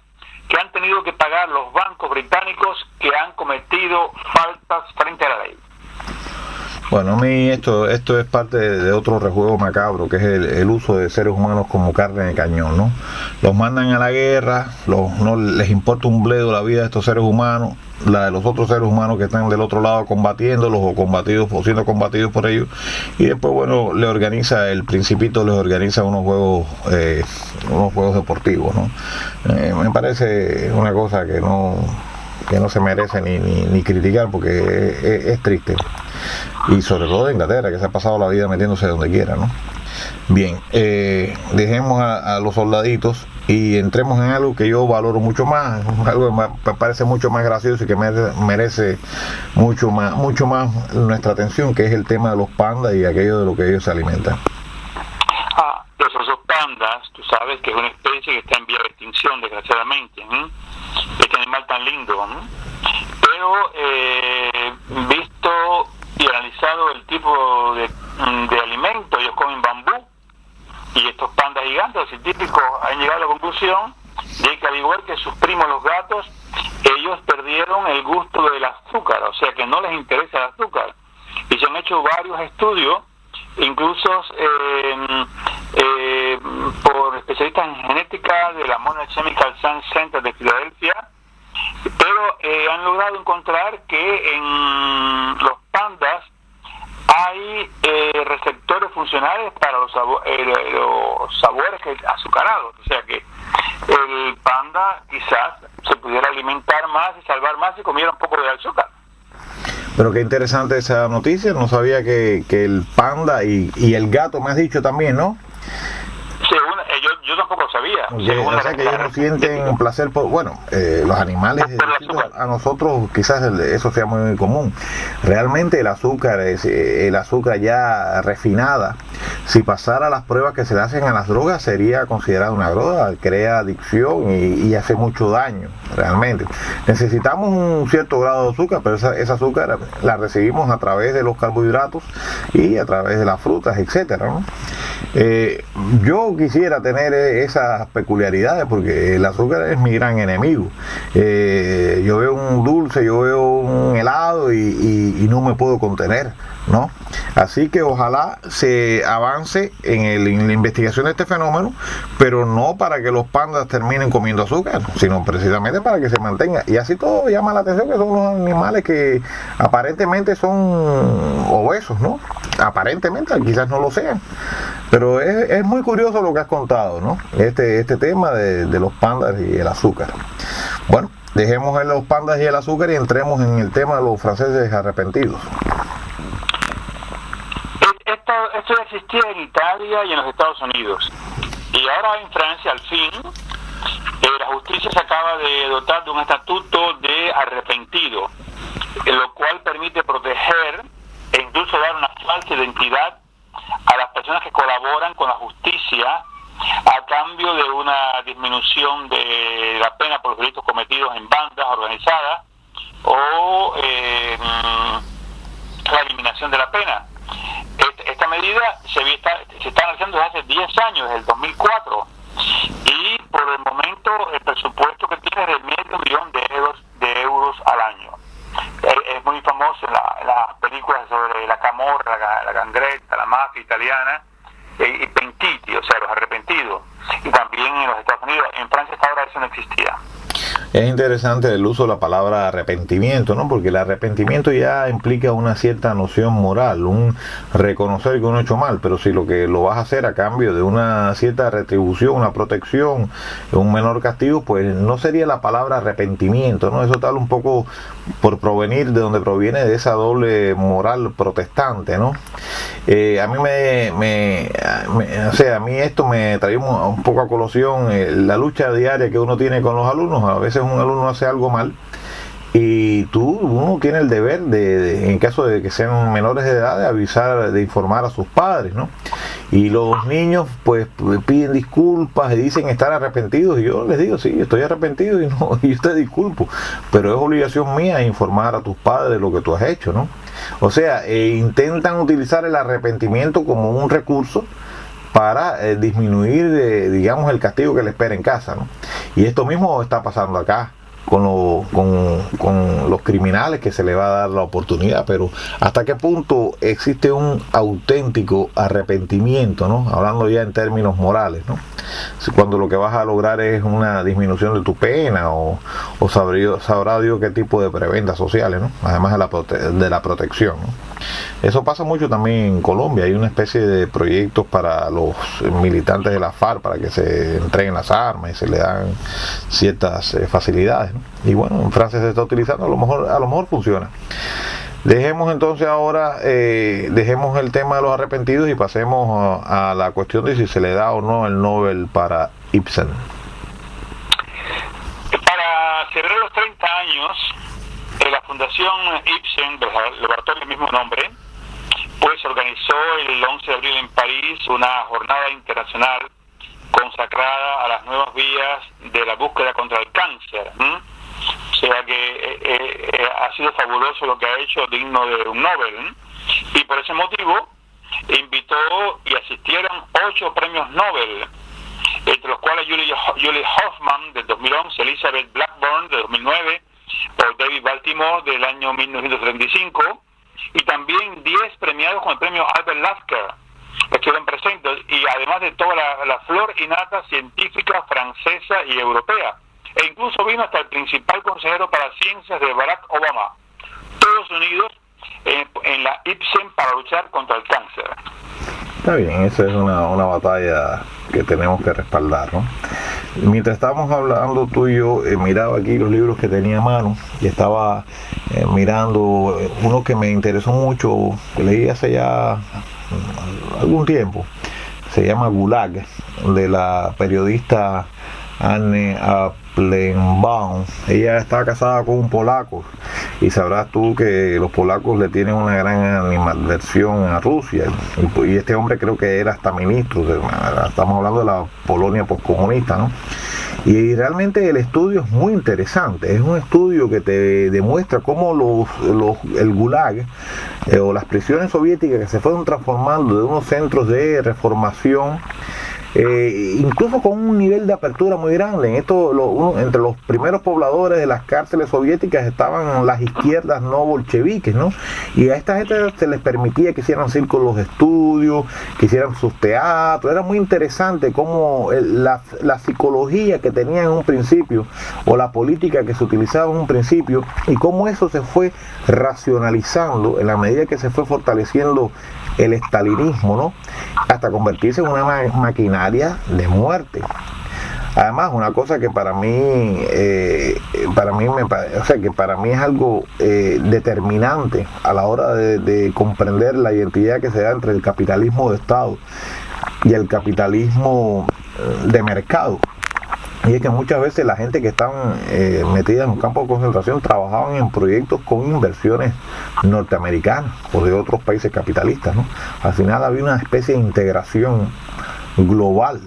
que han tenido que pagar los bancos británicos que han cometido faltas frente a la ley. Bueno, a mí esto es parte de otro rejuego macabro, que es el uso de seres humanos como carne de cañón, ¿no? Los mandan a la guerra, no les importa un bledo la vida de estos seres humanos, la de los otros seres humanos que están del otro lado combatiéndolos o siendo combatidos por ellos, y después, bueno, el Principito les organiza unos juegos deportivos, ¿no? Me parece una cosa que no se merece ni criticar, porque es triste, y sobre todo de Inglaterra, que se ha pasado la vida metiéndose donde quiera, ¿no? Bien, dejemos a los soldaditos y entremos en algo que yo valoro mucho más, algo que me parece mucho más gracioso y que merece mucho más nuestra atención, que es el tema de los pandas y aquello de lo que ellos se alimentan. Los osos pandas, tú sabes que es una especie que está en vía de extinción, desgraciadamente, este animal tan lindo, pero visto y analizado el tipo de alimento, ellos comen bambú, y estos pandas gigantes, los científicos han llegado a la conclusión de que, al igual que sus primos los gatos, ellos perdieron el gusto del azúcar, o sea que no les interesa el azúcar, y se han hecho varios estudios, incluso por especialistas en genética de la Monarch Chemical Science Center de Filadelfia, pero han logrado encontrar que en los pandas hay receptores funcionales para los sabores azucarados, o sea que el panda quizás se pudiera alimentar más y salvar más si comiera un poco de azúcar. Pero qué interesante esa noticia, no sabía que el panda y el gato, me has dicho también, ¿no? Yo tampoco lo sabía. O sea que ellos no sienten placer por... Bueno, los animales, a nosotros quizás eso sea muy común. Realmente el azúcar ya refinada, si pasara las pruebas que se le hacen a las drogas, sería considerada una droga, crea adicción y hace mucho daño, realmente. Necesitamos un cierto grado de azúcar, pero esa azúcar la recibimos a través de los carbohidratos y a través de las frutas, etcétera, ¿no? Yo quisiera tener esas peculiaridades, porque el azúcar es mi gran enemigo. Yo veo un dulce, yo veo un helado y no me puedo contener, ¿no? Así que ojalá se avance en la investigación de este fenómeno, pero no para que los pandas terminen comiendo azúcar, sino precisamente para que se mantenga. Y así todo llama la atención, que son unos animales que aparentemente son obesos, ¿no? Aparentemente, quizás no lo sean, pero es muy curioso lo que has contado, ¿no? Este tema de los pandas y el azúcar. Bueno, dejemos los pandas y el azúcar y entremos en el tema de los franceses arrepentidos. Esto ya existía en Italia y en los Estados Unidos, y ahora en Francia, al fin, la justicia se acaba de dotar de un estatuto de arrepentido, lo cual permite proteger e incluso dar una falsa identidad a las personas que colaboran con la justicia a cambio de una disminución de la pena por los delitos cometidos en bandas organizadas o la eliminación de la pena. Esta medida se está analizando desde hace 10 años, desde el 2004, y por el momento el presupuesto que tiene es de $500,000 de euros al año. Es muy famoso en las películas sobre la camorra, la gangreta, la mafia italiana, y pentiti, o sea, los arrepentidos, y también en los Estados Unidos. En Francia hasta ahora eso no existía. Es interesante el uso de la palabra arrepentimiento, ¿no? Porque el arrepentimiento ya implica una cierta noción moral, un reconocer que uno ha hecho mal, pero si lo que lo vas a hacer a cambio de una cierta retribución, una protección, un menor castigo, pues no sería la palabra arrepentimiento, ¿no? Eso tal un poco por provenir de donde proviene de esa doble moral protestante, ¿no? A mí a mí esto me trae un poco a colación la lucha diaria que uno tiene con los alumnos. A veces un alumno hace algo mal y uno tiene el deber en caso de que sean menores de edad, de avisar, de informar a sus padres, ¿no? Y los niños pues piden disculpas y dicen estar arrepentidos, y yo les digo, sí, estoy arrepentido y yo te disculpo, pero es obligación mía informar a tus padres lo que tú has hecho, ¿no? O sea, intentan utilizar el arrepentimiento como un recurso para disminuir, digamos, el castigo que le espera en casa, ¿no? Y esto mismo está pasando acá con los criminales, que se le va a dar la oportunidad, pero ¿hasta qué punto existe un auténtico arrepentimiento, ¿no? Hablando ya en términos morales, ¿no? Cuando lo que vas a lograr es una disminución de tu pena o sabrá Dios qué tipo de prebendas sociales, ¿no? Además de la protección, ¿no? Eso pasa mucho también en Colombia. Hay una especie de proyectos para los militantes de la FARC para que se entreguen las armas y se le dan ciertas facilidades, ¿no? Y bueno, en Francia se está utilizando, a lo mejor funciona. Dejemos entonces ahora, dejemos el tema de los arrepentidos y pasemos a la cuestión de si se le da o no el Nobel para Ibsen. Para celebrar los 30 años, la Fundación Ibsen, del laboratorio del mismo nombre, pues organizó el 11 de abril en París una jornada internacional consagrada a las nuevas vías de la búsqueda contra el cáncer. O sea que ha sido fabuloso lo que ha hecho, digno de un Nobel. Y por ese motivo invitó y asistieron 8 premios Nobel, entre los cuales Julie Hoffman del 2011, Elizabeth Blackburn del 2009, o David Baltimore del año 1935, y también 10 premiados con el premio Albert Lasker estuvieron presentes, y además de toda la flor y nata científica francesa y europea, e incluso vino hasta el principal consejero para ciencias de Barack Obama, todos unidos en la Ibsen para luchar contra el cáncer. Está bien, esa es una batalla que tenemos que respaldar, ¿no? Mientras estábamos hablando tú y yo, miraba aquí los libros que tenía a mano y estaba mirando uno que me interesó mucho, que leí hace ya algún tiempo. Se llama Gulag, de la periodista Anne Applebaum. Ella está casada con un polaco y sabrás tú que los polacos le tienen una gran animadversión a Rusia, y este hombre creo que era hasta ministro, estamos hablando de la Polonia postcomunista, ¿no? Y realmente el estudio es muy interesante, es un estudio que te demuestra cómo el Gulag o las prisiones soviéticas que se fueron transformando de unos centros de reformación, incluso con un nivel de apertura muy grande. En esto, entre los primeros pobladores de las cárceles soviéticas estaban las izquierdas no bolcheviques, ¿no? Y a esta gente se les permitía que hicieran círculos de estudio, que hicieran sus teatros. Era muy interesante cómo la psicología que tenían en un principio, o la política que se utilizaba en un principio, y cómo eso se fue racionalizando en la medida que se fue fortaleciendo el estalinismo, ¿no? Hasta convertirse en una maquinaria de muerte. Además, una cosa que para mí es algo determinante a la hora de comprender la identidad que se da entre el capitalismo de Estado y el capitalismo de mercado. Y es que muchas veces la gente que estaban metida en un campo de concentración trabajaban en proyectos con inversiones norteamericanas o de otros países capitalistas, ¿no? Al final había una especie de integración global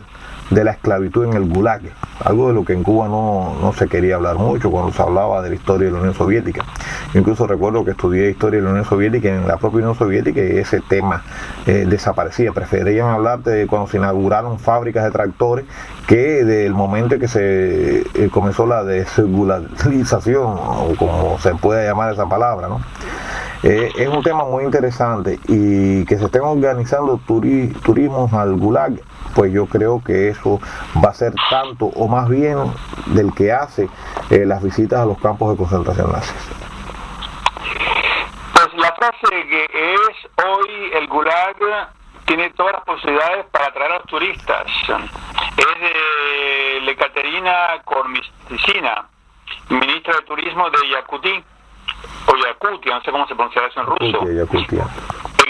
de la esclavitud en el Gulag, algo de lo que en Cuba no se quería hablar mucho cuando se hablaba de la historia de la Unión Soviética. Yo incluso recuerdo que estudié historia de la Unión Soviética, y en la propia Unión Soviética ese tema desaparecía. Preferían hablar de cuando se inauguraron fábricas de tractores que del momento en que se comenzó la desregularización, o como se puede llamar esa palabra, ¿no? Es un tema muy interesante, y que se estén organizando turismos al Gulag, pues yo creo que eso va a ser tanto o más bien del que hace las visitas a los campos de concentración nazis. Pues la frase que es hoy el Gulag tiene todas las posibilidades para atraer a los turistas es de Ekaterina Kormistina, ministra de Turismo de Yakutí, o Yakutia, no sé cómo se pronuncia eso en ruso, en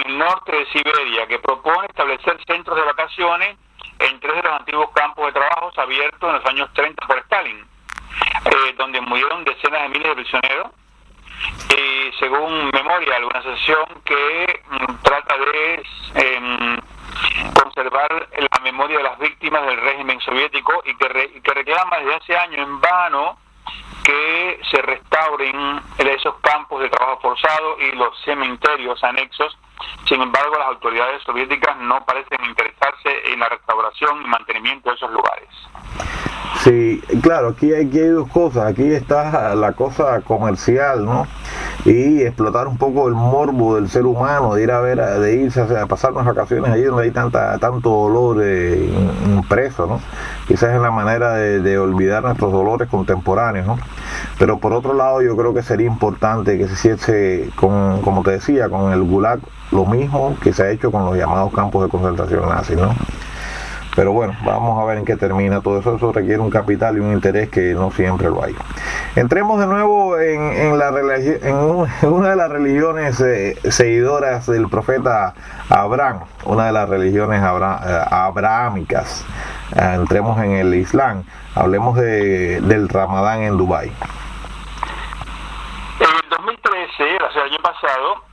el norte de Siberia, que propone establecer centros de vacaciones en 3 de los antiguos campos de trabajos abiertos en los años 30 por Stalin, donde murieron decenas de miles de prisioneros, según memorial, una asociación que trata de conservar la memoria de las víctimas del régimen soviético, y que reclama desde hace años en vano que se restauren esos campos de trabajo forzado y los cementerios anexos. Sin embargo, las autoridades soviéticas no parecen interesarse en la restauración y mantenimiento de esos lugares. Sí, claro, aquí hay dos cosas. Aquí está la cosa comercial, ¿no? Y explotar un poco el morbo del ser humano, de ir a ver, de irse a pasar unas vacaciones allí donde hay tanto dolor impreso, ¿no? Quizás es la manera de olvidar nuestros dolores contemporáneos, ¿no? Pero por otro lado, yo creo que sería importante que se hiciese, como te decía, con el Gulag, lo mismo que se ha hecho con los llamados campos de concentración nazis, ¿no? Pero bueno, vamos a ver en qué termina todo eso. Eso requiere un capital y un interés que no siempre lo hay. Entremos de nuevo en una de las religiones seguidoras del profeta Abraham, una de las religiones abrahámicas. Entremos en el Islam. Hablemos del Ramadán en Dubái. En el 2013, o sea, el año pasado,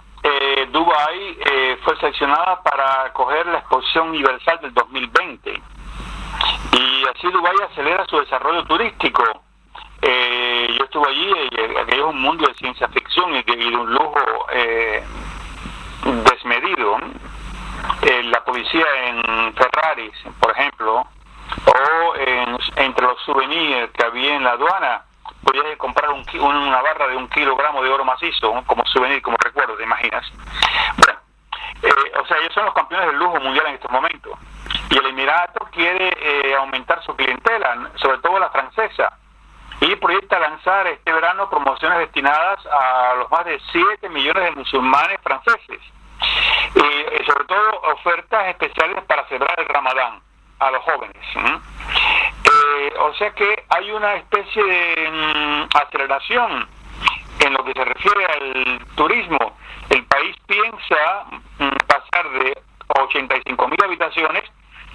Dubái fue seleccionada para acoger la Exposición Universal del 2020, y así Dubái acelera su desarrollo turístico. Yo estuve allí, y aquello es un mundo de ciencia ficción y de un lujo desmedido. La policía en Ferraris, por ejemplo, o entre los souvenirs que había en la aduana, podías comprar una barra de 1 kilogramo de oro macizo, ¿no? Como souvenir, como recuerdo, ¿te imaginas? Bueno, o sea, ellos son los campeones del lujo mundial en estos momentos. Y el Emirato quiere aumentar su clientela, sobre todo la francesa, y proyecta lanzar este verano promociones destinadas a los más de 7 millones de musulmanes franceses. Y sobre todo ofertas especiales para celebrar el Ramadán a los jóvenes. O sea que hay una especie de aceleración en lo que se refiere al turismo. El país piensa pasar de 85.000 habitaciones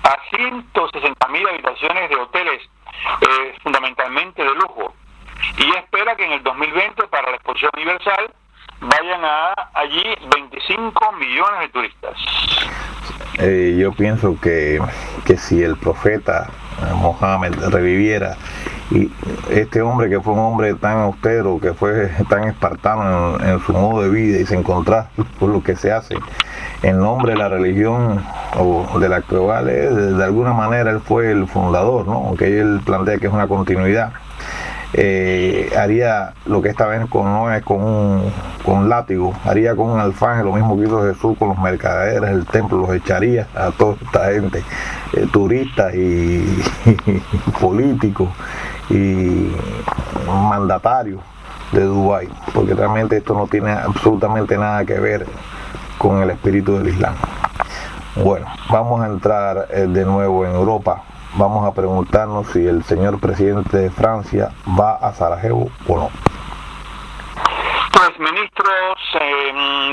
a 160.000 habitaciones de hoteles, fundamentalmente de lujo. Y espera que en el 2020, para la Exposición Universal, vayan allí 25 millones de turistas. Yo pienso que si el profeta Mohammed reviviera, y este hombre que fue un hombre tan austero, que fue tan espartano en su modo de vida, y se encontrara con lo que se hace en nombre de la religión o de la cual de alguna manera él fue el fundador, ¿no? Aunque él plantea que es una continuidad, haría lo que esta vez no es con un látigo, haría con un alfanje lo mismo que hizo Jesús con los mercaderes del templo, los echaría a toda esta gente, turistas y políticos y mandatarios de Dubái, porque realmente esto no tiene absolutamente nada que ver con el espíritu del Islam. Bueno, vamos a entrar de nuevo en Europa. Vamos a preguntarnos si el señor presidente de Francia va a Sarajevo o no. Pues ministros,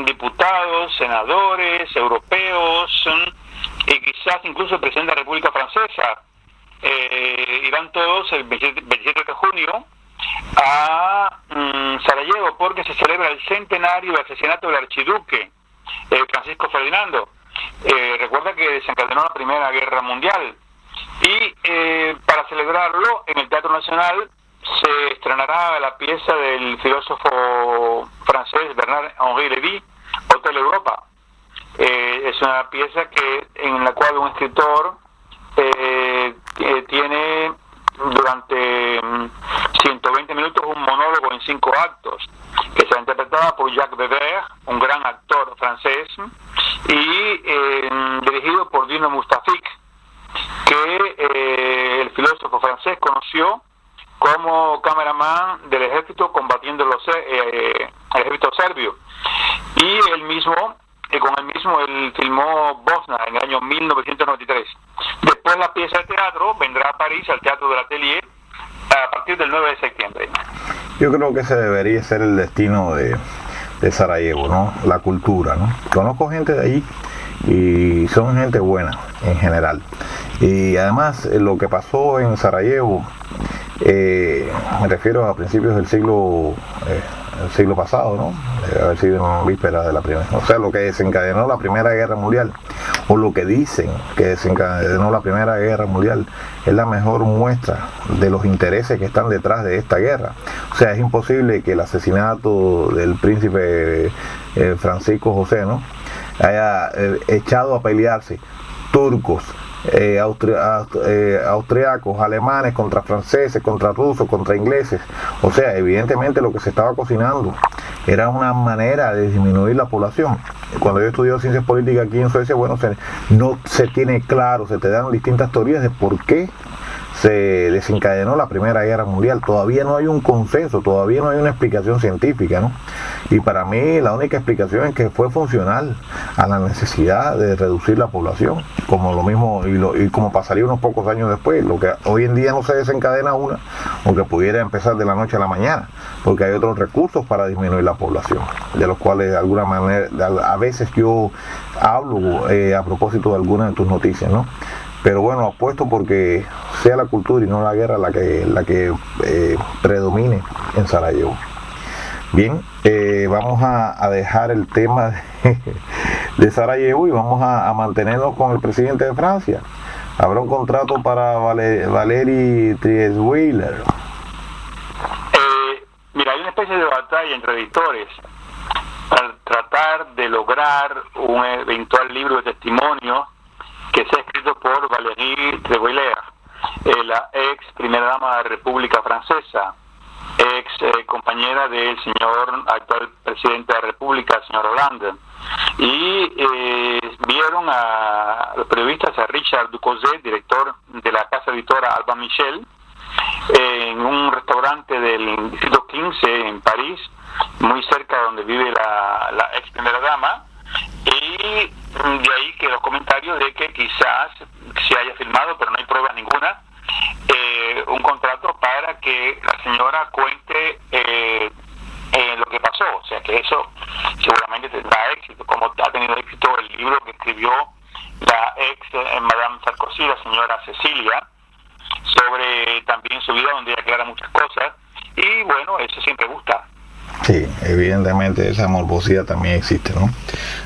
diputados, senadores, europeos, y quizás incluso el presidente de la República Francesa, irán todos el 27 de junio a Sarajevo, porque se celebra el centenario del asesinato del archiduque Francisco Ferdinando. Recuerda que desencadenó la Primera Guerra Mundial. Y para celebrarlo, en el Teatro Nacional se estrenará la pieza del filósofo francés Bernard-Henri Lévy, Hotel Europa. Es una pieza en la cual un escritor tiene durante 120 minutos un monólogo en 5 actos, que será interpretada por Jacques Weber, un gran actor francés, y dirigido por Dino Mustafik, que el filósofo francés conoció como cameraman del ejército combatiendo el ejército serbio, y con él mismo él filmó Bosna en el año 1993. Después la pieza de teatro vendrá a París, al Teatro del Atelier, a partir del 9 de septiembre. Yo creo que ese debería ser el destino de Sarajevo, ¿no? La cultura, ¿no? Conozco gente de allí y son gente buena en general. Y además lo que pasó en Sarajevo, me refiero a principios del siglo pasado, ¿no? Debe haber sido en vísperas de la primera. O sea, lo que desencadenó la Primera Guerra Mundial, o lo que dicen que desencadenó la Primera Guerra Mundial, es la mejor muestra de los intereses que están detrás de esta guerra. O sea, es imposible que el asesinato del príncipe Francisco José, ¿no?, haya echado a pelearse turcos, austriacos, alemanes contra franceses, contra rusos, contra ingleses. O sea, evidentemente lo que se estaba cocinando era una manera de disminuir la población. Cuando yo estudié ciencias políticas aquí en Suecia, bueno, no se tiene claro, se te dan distintas teorías de por qué se desencadenó la Primera Guerra Mundial. Todavía no hay un consenso, todavía no hay una explicación científica, ¿no? Y para mí la única explicación es que fue funcional a la necesidad de reducir la población, como lo mismo y como pasaría unos pocos años después. Lo que hoy en día no se desencadena aunque pudiera empezar de la noche a la mañana, porque hay otros recursos para disminuir la población, de los cuales de alguna manera a veces yo hablo a propósito de algunas de tus noticias, ¿no? Pero bueno, apuesto porque sea la cultura y no la guerra la que predomine en Sarajevo. Bien, vamos a dejar el tema de Sarajevo y vamos a mantenernos con el presidente de Francia. Habrá un contrato para Valéry Trierweiler. Mira, hay una especie de batalla entre editores para tratar de lograr un eventual libro de testimonio que sea escrito por Valéry Trierweiler, la ex primera dama de la República Francesa, ex compañera del señor actual presidente de la República, el señor Hollande. Y vieron a los periodistas, a Richard Ducozet, director de la casa editora Alban Michel, en un restaurante del distrito 15 en París, muy cerca de donde vive la ex primera dama, y de ahí que los comentarios de que quizás se haya firmado, pero no hay pruebas ninguna, un contrato para que la señora cuente lo que pasó. O sea que eso seguramente tendrá éxito, como ha tenido éxito el libro que escribió la ex Madame Sarkozy, la señora Cecilia, sobre también su vida, donde ella aclara muchas cosas, y bueno, eso siempre gusta. Sí, evidentemente esa morbosidad también existe, ¿no?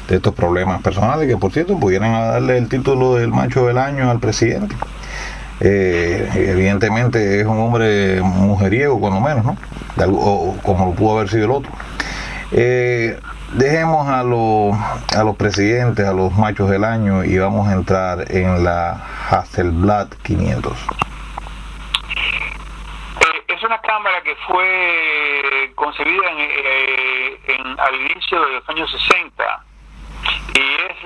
De estos problemas personales que, por cierto, pudieran darle el título del macho del año al presidente. Evidentemente es un hombre mujeriego, cuando menos, ¿no? O como lo pudo haber sido el otro. Dejemos a los presidentes, a los machos del año, y vamos a entrar en la Hasselblad 500. Es una cámara que fue concebida al inicio de los años 60 y es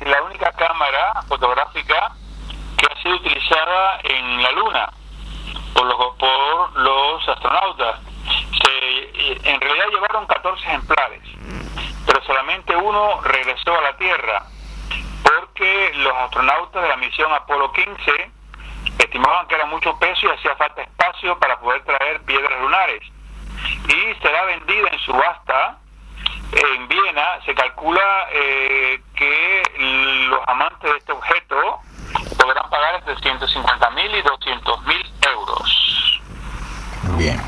la única cámara fotográfica que ha sido utilizada en la Luna por los astronautas. En realidad llevaron 14 ejemplares, pero solamente uno regresó a la Tierra porque los astronautas de la misión Apolo 15 estimaban que era mucho peso y hacía falta espacio para poder traer piedras lunares, y será vendida en subasta en Viena. Se calcula que los amantes de este objeto podrán pagar entre 150.000 y 200.000 euros. Bien.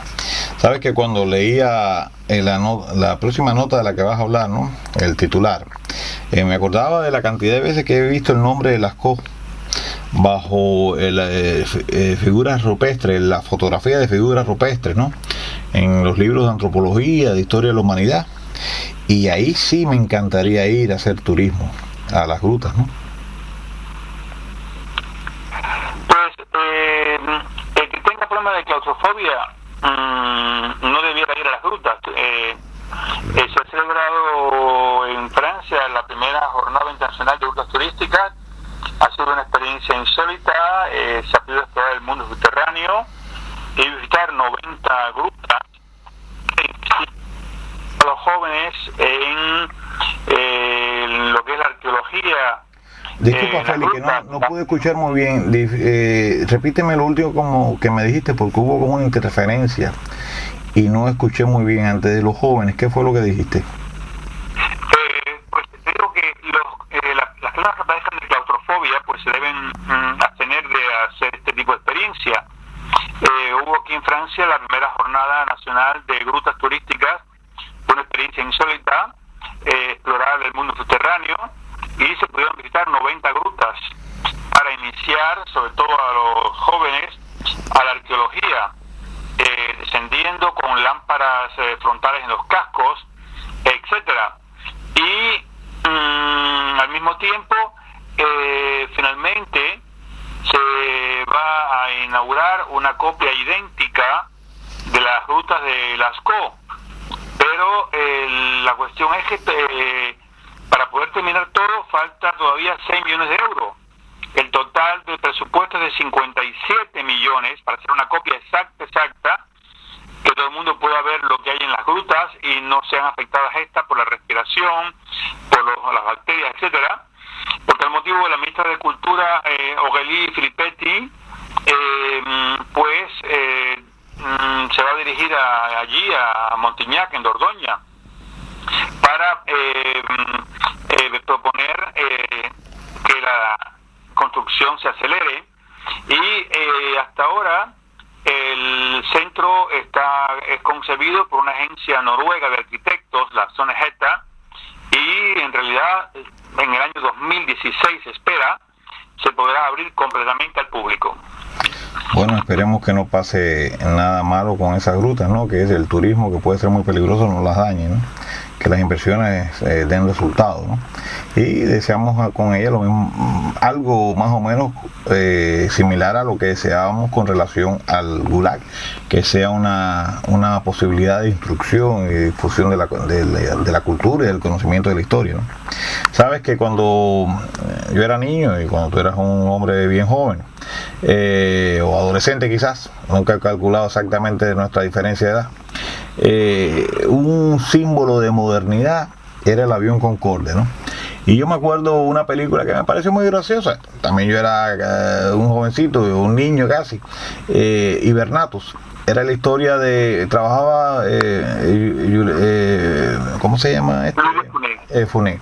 Sabes que cuando leía la próxima nota de la que vas a hablar, ¿no?, el titular, me acordaba de la cantidad de veces que he visto el nombre de Lascaux bajo figuras rupestres, la fotografía de figuras rupestres, ¿no? En los libros de antropología, de historia de la humanidad. Y ahí sí me encantaría ir a hacer turismo a las grutas, ¿no? Pues el que tenga problemas de claustrofobia no debiera ir a las grutas. Se ha celebrado en Francia la primera jornada internacional de grutas turísticas. Ha sido una experiencia insólita. Se ha podido explorar el mundo subterráneo y visitar 90 grutas. A los jóvenes en lo que es la arqueología. Disculpa, Félix, que no pude escuchar muy bien. Repíteme lo último como que me dijiste, porque hubo como una interferencia y no escuché muy bien antes de los jóvenes. ¿Qué fue lo que dijiste? Pues digo que las personas que padezcan de claustrofobia pues se deben abstener de hacer este tipo de experiencia. Hubo aquí en Francia la primera jornada nacional de grutas turísticas, una experiencia insólita, explorar el mundo subterráneo, y se pudieron visitar 90 grutas para iniciar, sobre todo a los jóvenes, a la arqueología, descendiendo con lámparas frontales en los cascos, etcétera. Y al mismo tiempo, finalmente se va a inaugurar una copia idéntica de las grutas de Lascaux, pero la cuestión es que para poder terminar todo falta todavía 6 millones de euros. El total del presupuesto es de 57 millones para hacer una copia exacta, que todo el mundo pueda ver lo que hay en las grutas y no sean afectadas estas por la respiración, por las bacterias, etcétera. Porque al motivo de la ministra de Cultura, Aurélie Filippetti, se va a dirigir allí a Montignac, en Dordoña, para proponer que la construcción se acelere. Y hasta ahora el centro es concebido por una agencia noruega de arquitectos, la Soneheta, y en realidad en el año 2016 se espera se podrá abrir completamente al público. Bueno, esperemos que no pase nada malo con esas grutas, ¿no? Que es el turismo, que puede ser muy peligroso, no las dañe, ¿no? Que las inversiones den resultados, ¿no? Y deseamos con ella lo mismo, algo más o menos similar a lo que deseábamos con relación al Gulag, que sea una posibilidad de instrucción y difusión de la cultura y del conocimiento de la historia, ¿no? Sabes que cuando yo era niño y cuando tú eras un hombre bien joven, o adolescente quizás, nunca he calculado exactamente nuestra diferencia de edad, un símbolo de modernidad era el avión Concorde, ¿no? Y yo me acuerdo una película que me pareció muy graciosa. También yo era un jovencito, un niño casi, Hibernatus. Era la historia de... Trabajaba... ¿cómo se llama este? Funé.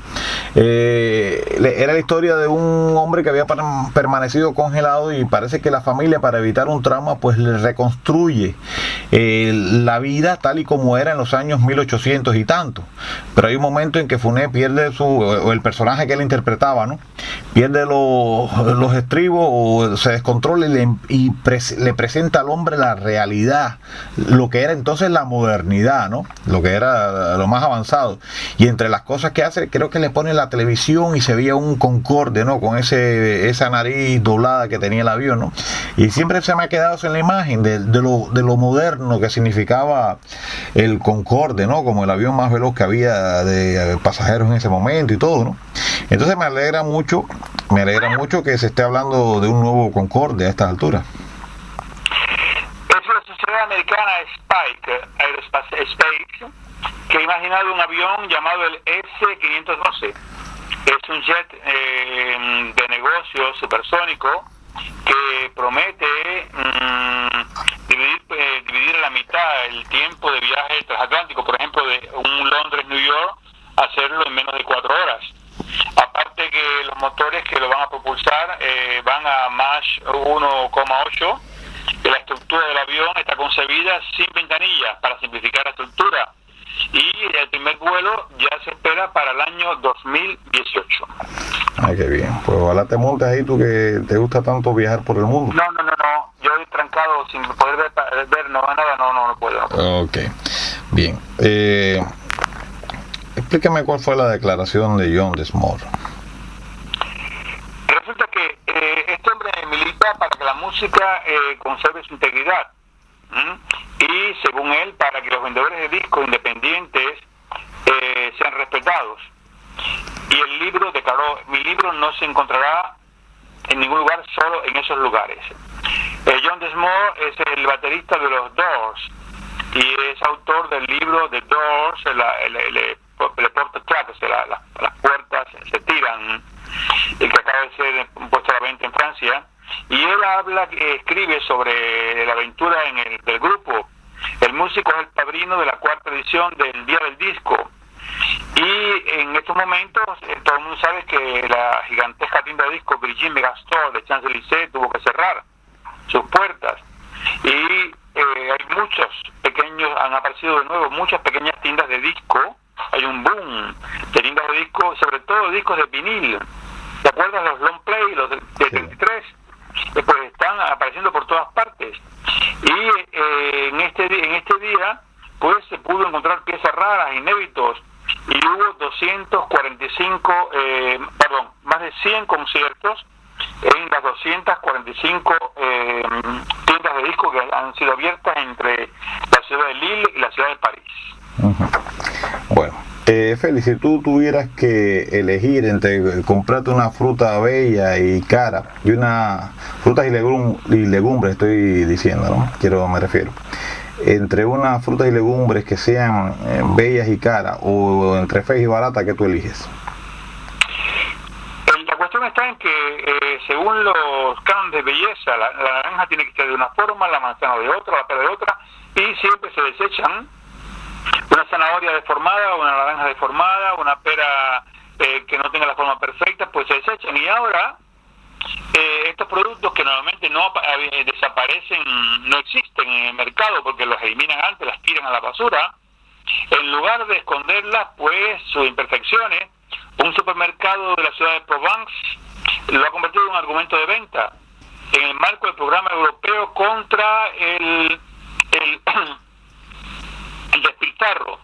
Era la historia de un hombre que había permanecido congelado, y parece que la familia, para evitar un trauma, pues le reconstruye la vida tal y como era en los años 1800 y tanto. Pero hay un momento en que Funé pierde o el personaje que él interpretaba, ¿no? Pierde los estribos o se descontrola y le presenta al hombre la realidad, lo que era entonces la modernidad, ¿no? Lo que era lo más avanzado. Y entre las cosas que hace, creo que le pone la televisión y se veía un Concorde, ¿no? Con esa nariz doblada que tenía el avión, ¿no? Y siempre se me ha quedado en la imagen de lo moderno que significaba el Concorde, ¿no? Como el avión más veloz que había de pasajeros en ese momento y todo, ¿no? Entonces me alegra mucho que se esté hablando de un nuevo Concorde a estas alturas. Es la sociedad americana Spike Aerospace, que ha imaginado un avión llamado el S-512. Es un jet de negocio supersónico que promete dividir a la mitad el tiempo de viaje transatlántico, por ejemplo, de un Londres-New York, hacerlo en menos de 4 horas. Aparte que los motores que lo van a propulsar van a Mach 1,8, que la estructura del avión está concebida sin ventanillas para simplificar la estructura, y el primer vuelo ya se espera para el año 2018. Ay, qué bien. Pues ojalá te montes ahí, tú que te gusta tanto viajar por el mundo. No. Yo he trancado sin poder ver nada, no puedo. Ok, bien. Explícame cuál fue la declaración de John Densmore. Resulta que este hombre milita para que la música conserve su integridad. Y según él, para que los vendedores de discos independientes sean respetados. Y el libro declaró: mi libro no se encontrará en ningún lugar, solo en esos lugares. John Densmore es el baterista de los Doors y es autor del libro The Doors, le porte claro, las puertas se tiran, que acaba de ser puesto a la venta en Francia. Y él escribe sobre la aventura del grupo. El músico es el padrino de la 4ª edición del Día del Disco. Y en estos momentos todo el mundo sabe que la gigantesca tienda de discos Virgin Megastore de Champs-Élysées tuvo que cerrar sus puertas. Y hay muchos pequeños, han aparecido de nuevo muchas pequeñas tiendas de disco. Hay un boom de tiendas de disco, sobre todo discos de vinil. ¿Te acuerdas los long play, los de 33? Pues están apareciendo por todas partes. Y en este día pues se pudo encontrar piezas raras, inéditos, y hubo más de 100 conciertos en las 245 tiendas de discos que han sido abiertas entre la ciudad de Lille y la ciudad de París. Bueno, Félix, si tú tuvieras que elegir entre comprarte una fruta bella y cara, y una frutas y legumbres estoy diciendo, ¿no? Me refiero. Entre unas frutas y legumbres que sean bellas y caras, o entre feas y baratas, ¿qué tú eliges? La cuestión está en que según los cánones de belleza, la naranja tiene que ser de una forma, la manzana de otra, la pera de otra, y siempre se desechan. Una zanahoria deformada, una naranja deformada, una pera que no tenga la forma perfecta, pues se desechan. Y ahora estos productos que normalmente no desaparecen, no existen en el mercado porque los eliminan antes, las tiran a la basura, en lugar de esconderlas, pues sus imperfecciones, un supermercado de la ciudad de Provence lo ha convertido en un argumento de venta en el marco del programa europeo contra el despilfarro.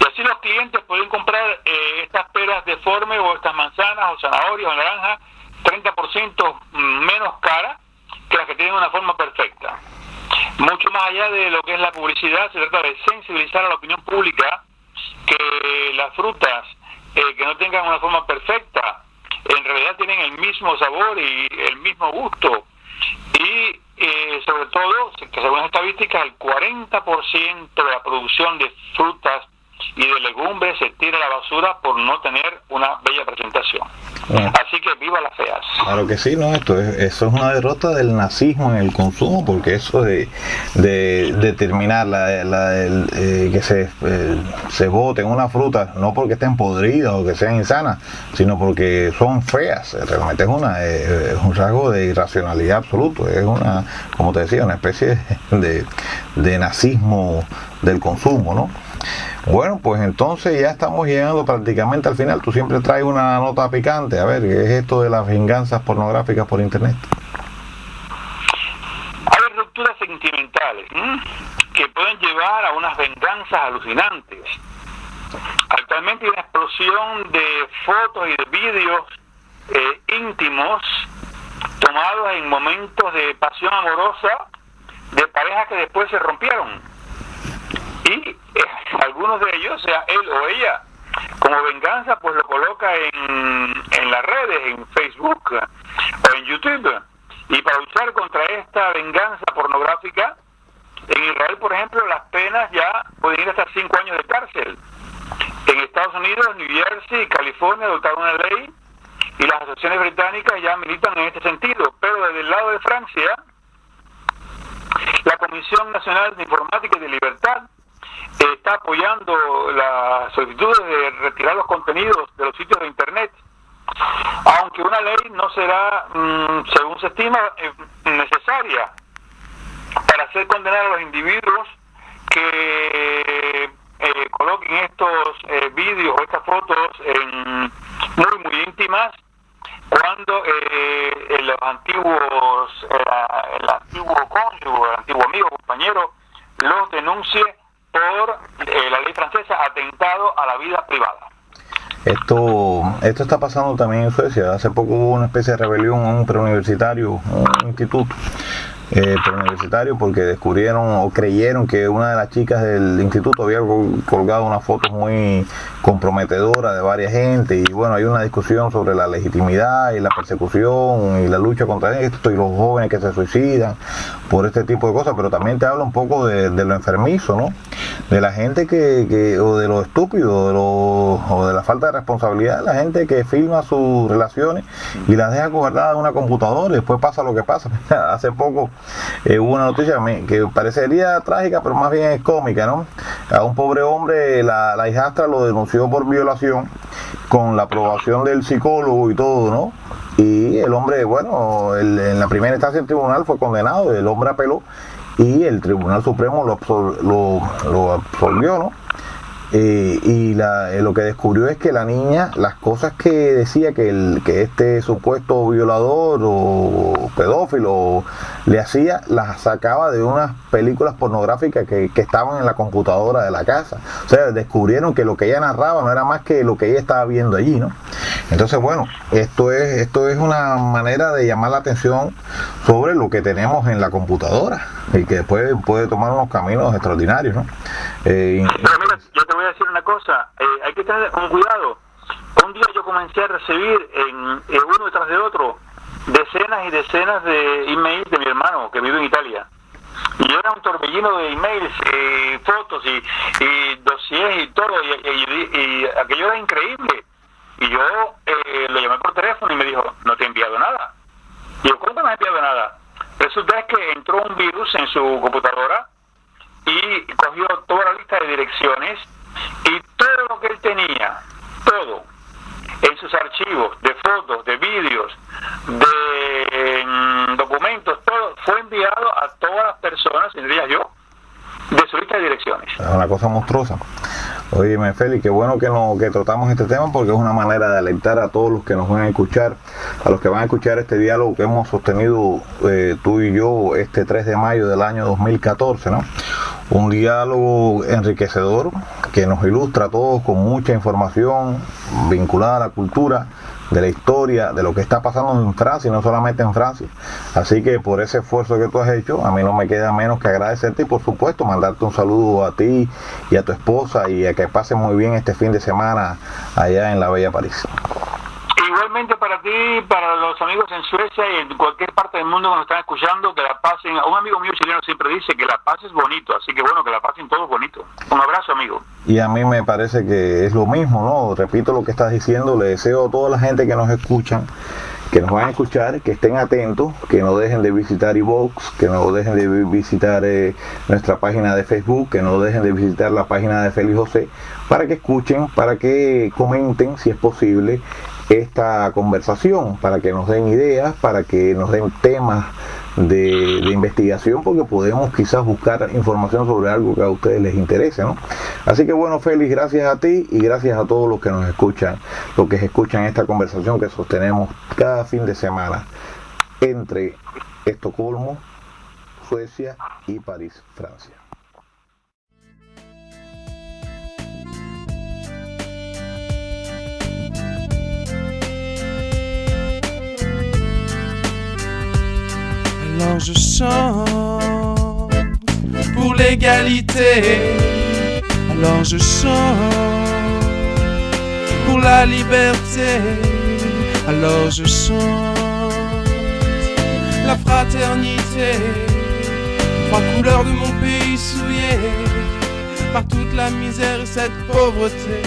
Y así los clientes pueden comprar estas peras deformes o estas manzanas o zanahorias o naranjas 30% menos caras que las que tienen una forma perfecta. Mucho más allá de lo que es la publicidad, se trata de sensibilizar a la opinión pública que las frutas que no tengan una forma perfecta en realidad tienen el mismo sabor y el mismo gusto. Y sobre todo, que según las estadísticas, el 40% de la producción de frutas y de legumbres se tira a la basura por no tener una bella presentación. Bueno, así que viva las feas. Claro que sí, ¿no? Eso es una derrota del nazismo en el consumo, porque eso de determinar que se boten una fruta, no porque estén podridas o que sean insanas, sino porque son feas, realmente es un rasgo de irracionalidad absoluto, es una, como te decía, una especie de nazismo del consumo, ¿no? Bueno, pues entonces ya estamos llegando prácticamente al final. Tú siempre traes una nota picante. A ver, ¿qué es esto de las venganzas pornográficas por internet? Hay rupturas sentimentales que pueden llevar a unas venganzas alucinantes. Actualmente hay una explosión de fotos y de vídeos íntimos tomados en momentos de pasión amorosa de parejas que después se rompieron. Y algunos de ellos, sea él o ella, como venganza, pues lo coloca en las redes, en Facebook o en YouTube. Y para luchar contra esta venganza pornográfica, en Israel, por ejemplo, las penas ya pueden ir hasta 5 años de cárcel. En Estados Unidos, New Jersey y California adoptaron una ley y las asociaciones británicas ya militan en este sentido. Pero desde el lado de Francia, la Comisión Nacional de Informática y de Libertad está apoyando las solicitudes de retirar los contenidos de los sitios de internet, aunque una ley no será, según se estima, necesaria para hacer condenar a los individuos que coloquen estos vídeos o estas fotos muy íntimas cuando el antiguo cónyuge, el antiguo amigo, compañero, los denuncie por la ley francesa, atentado a la vida privada. Esto está pasando también en Suecia. Hace poco hubo una especie de rebelión en un preuniversitario, un instituto preuniversitario, porque descubrieron o creyeron que una de las chicas del instituto había colgado unas fotos muy comprometedoras de varias gente, y bueno, hay una discusión sobre la legitimidad y la persecución y la lucha contra esto y los jóvenes que se suicidan por este tipo de cosas, pero también te habla un poco de lo enfermizo, ¿no? De la gente que o de lo estúpido, o de la falta de responsabilidad de la gente que filma sus relaciones y las deja guardadas en una computadora y después pasa lo que pasa. Hace poco hubo una noticia que parecería trágica, pero más bien es cómica, ¿no? A un pobre hombre la hijastra lo denunció por violación con la aprobación del psicólogo y todo, ¿no? Y el hombre, bueno, en la primera instancia del tribunal fue condenado, el hombre apeló y el Tribunal Supremo lo absolvió, ¿no? Y lo que descubrió es que la niña, las cosas que decía que este supuesto violador o pedófilo le hacía, las sacaba de unas películas pornográficas que estaban en la computadora de la casa. O sea, descubrieron que lo que ella narraba no era más que lo que ella estaba viendo allí, ¿no? Entonces, bueno, esto es una manera de llamar la atención sobre lo que tenemos en la computadora y que después puede tomar unos caminos extraordinarios, ¿no? Pero mira, yo te voy a decir una cosa, hay que tener un cuidado. Un día yo comencé a recibir uno detrás de otro decenas y decenas de emails de mi hermano que vive en Italia, y era un torbellino de emails, fotos y dossiers y todo, y aquello era increíble. Y yo lo llamé por teléfono y me dijo, no te he enviado nada. Y yo, ¿cómo que no he enviado nada? Resulta es que entró un virus en su computadora y cogió toda la lista de direcciones y todo lo que él tenía, todo, en sus archivos de fotos, de vídeos, de documentos, todo fue enviado a todas las personas, entre ellas yo, de su lista de direcciones. Es una cosa monstruosa. Oye, Félix, qué bueno que tratamos este tema, porque es una manera de alentar a todos los que nos van a escuchar, a los que van a escuchar este diálogo que hemos sostenido tú y yo este 3 de mayo del año 2014, ¿no? Un diálogo enriquecedor que nos ilustra a todos con mucha información vinculada a la cultura, de la historia, de lo que está pasando en Francia y no solamente en Francia. Así que por ese esfuerzo que tú has hecho, a mí no me queda menos que agradecerte y por supuesto mandarte un saludo a ti y a tu esposa y a que pasen muy bien este fin de semana allá en la bella París. Igualmente para ti, para los amigos en Suecia y en cualquier parte del mundo que nos están escuchando, que la pasen. Un amigo mío chileno siempre dice que la paz es bonito, así que bueno, que la pasen todos bonito. Un abrazo, amigo. Y a mí me parece que es lo mismo, ¿no? Repito lo que estás diciendo, le deseo a toda la gente que nos escuchan, que nos van a escuchar, que estén atentos, que no dejen de visitar iVoox, que no dejen de visitar nuestra página de Facebook, que no dejen de visitar la página de Félix José, para que escuchen, para que comenten, si es posible, esta conversación, para que nos den ideas, para que nos den temas de investigación, porque podemos quizás buscar información sobre algo que a ustedes les interese, ¿no? Así que bueno, Félix, gracias a ti y gracias a todos los que nos escuchan, los que escuchan esta conversación que sostenemos cada fin de semana entre Estocolmo, Suecia y París, Francia. Alors je chante pour l'égalité, alors je chante pour la liberté, alors je chante la fraternité, trois couleurs de mon pays souillé par toute la misère et cette pauvreté.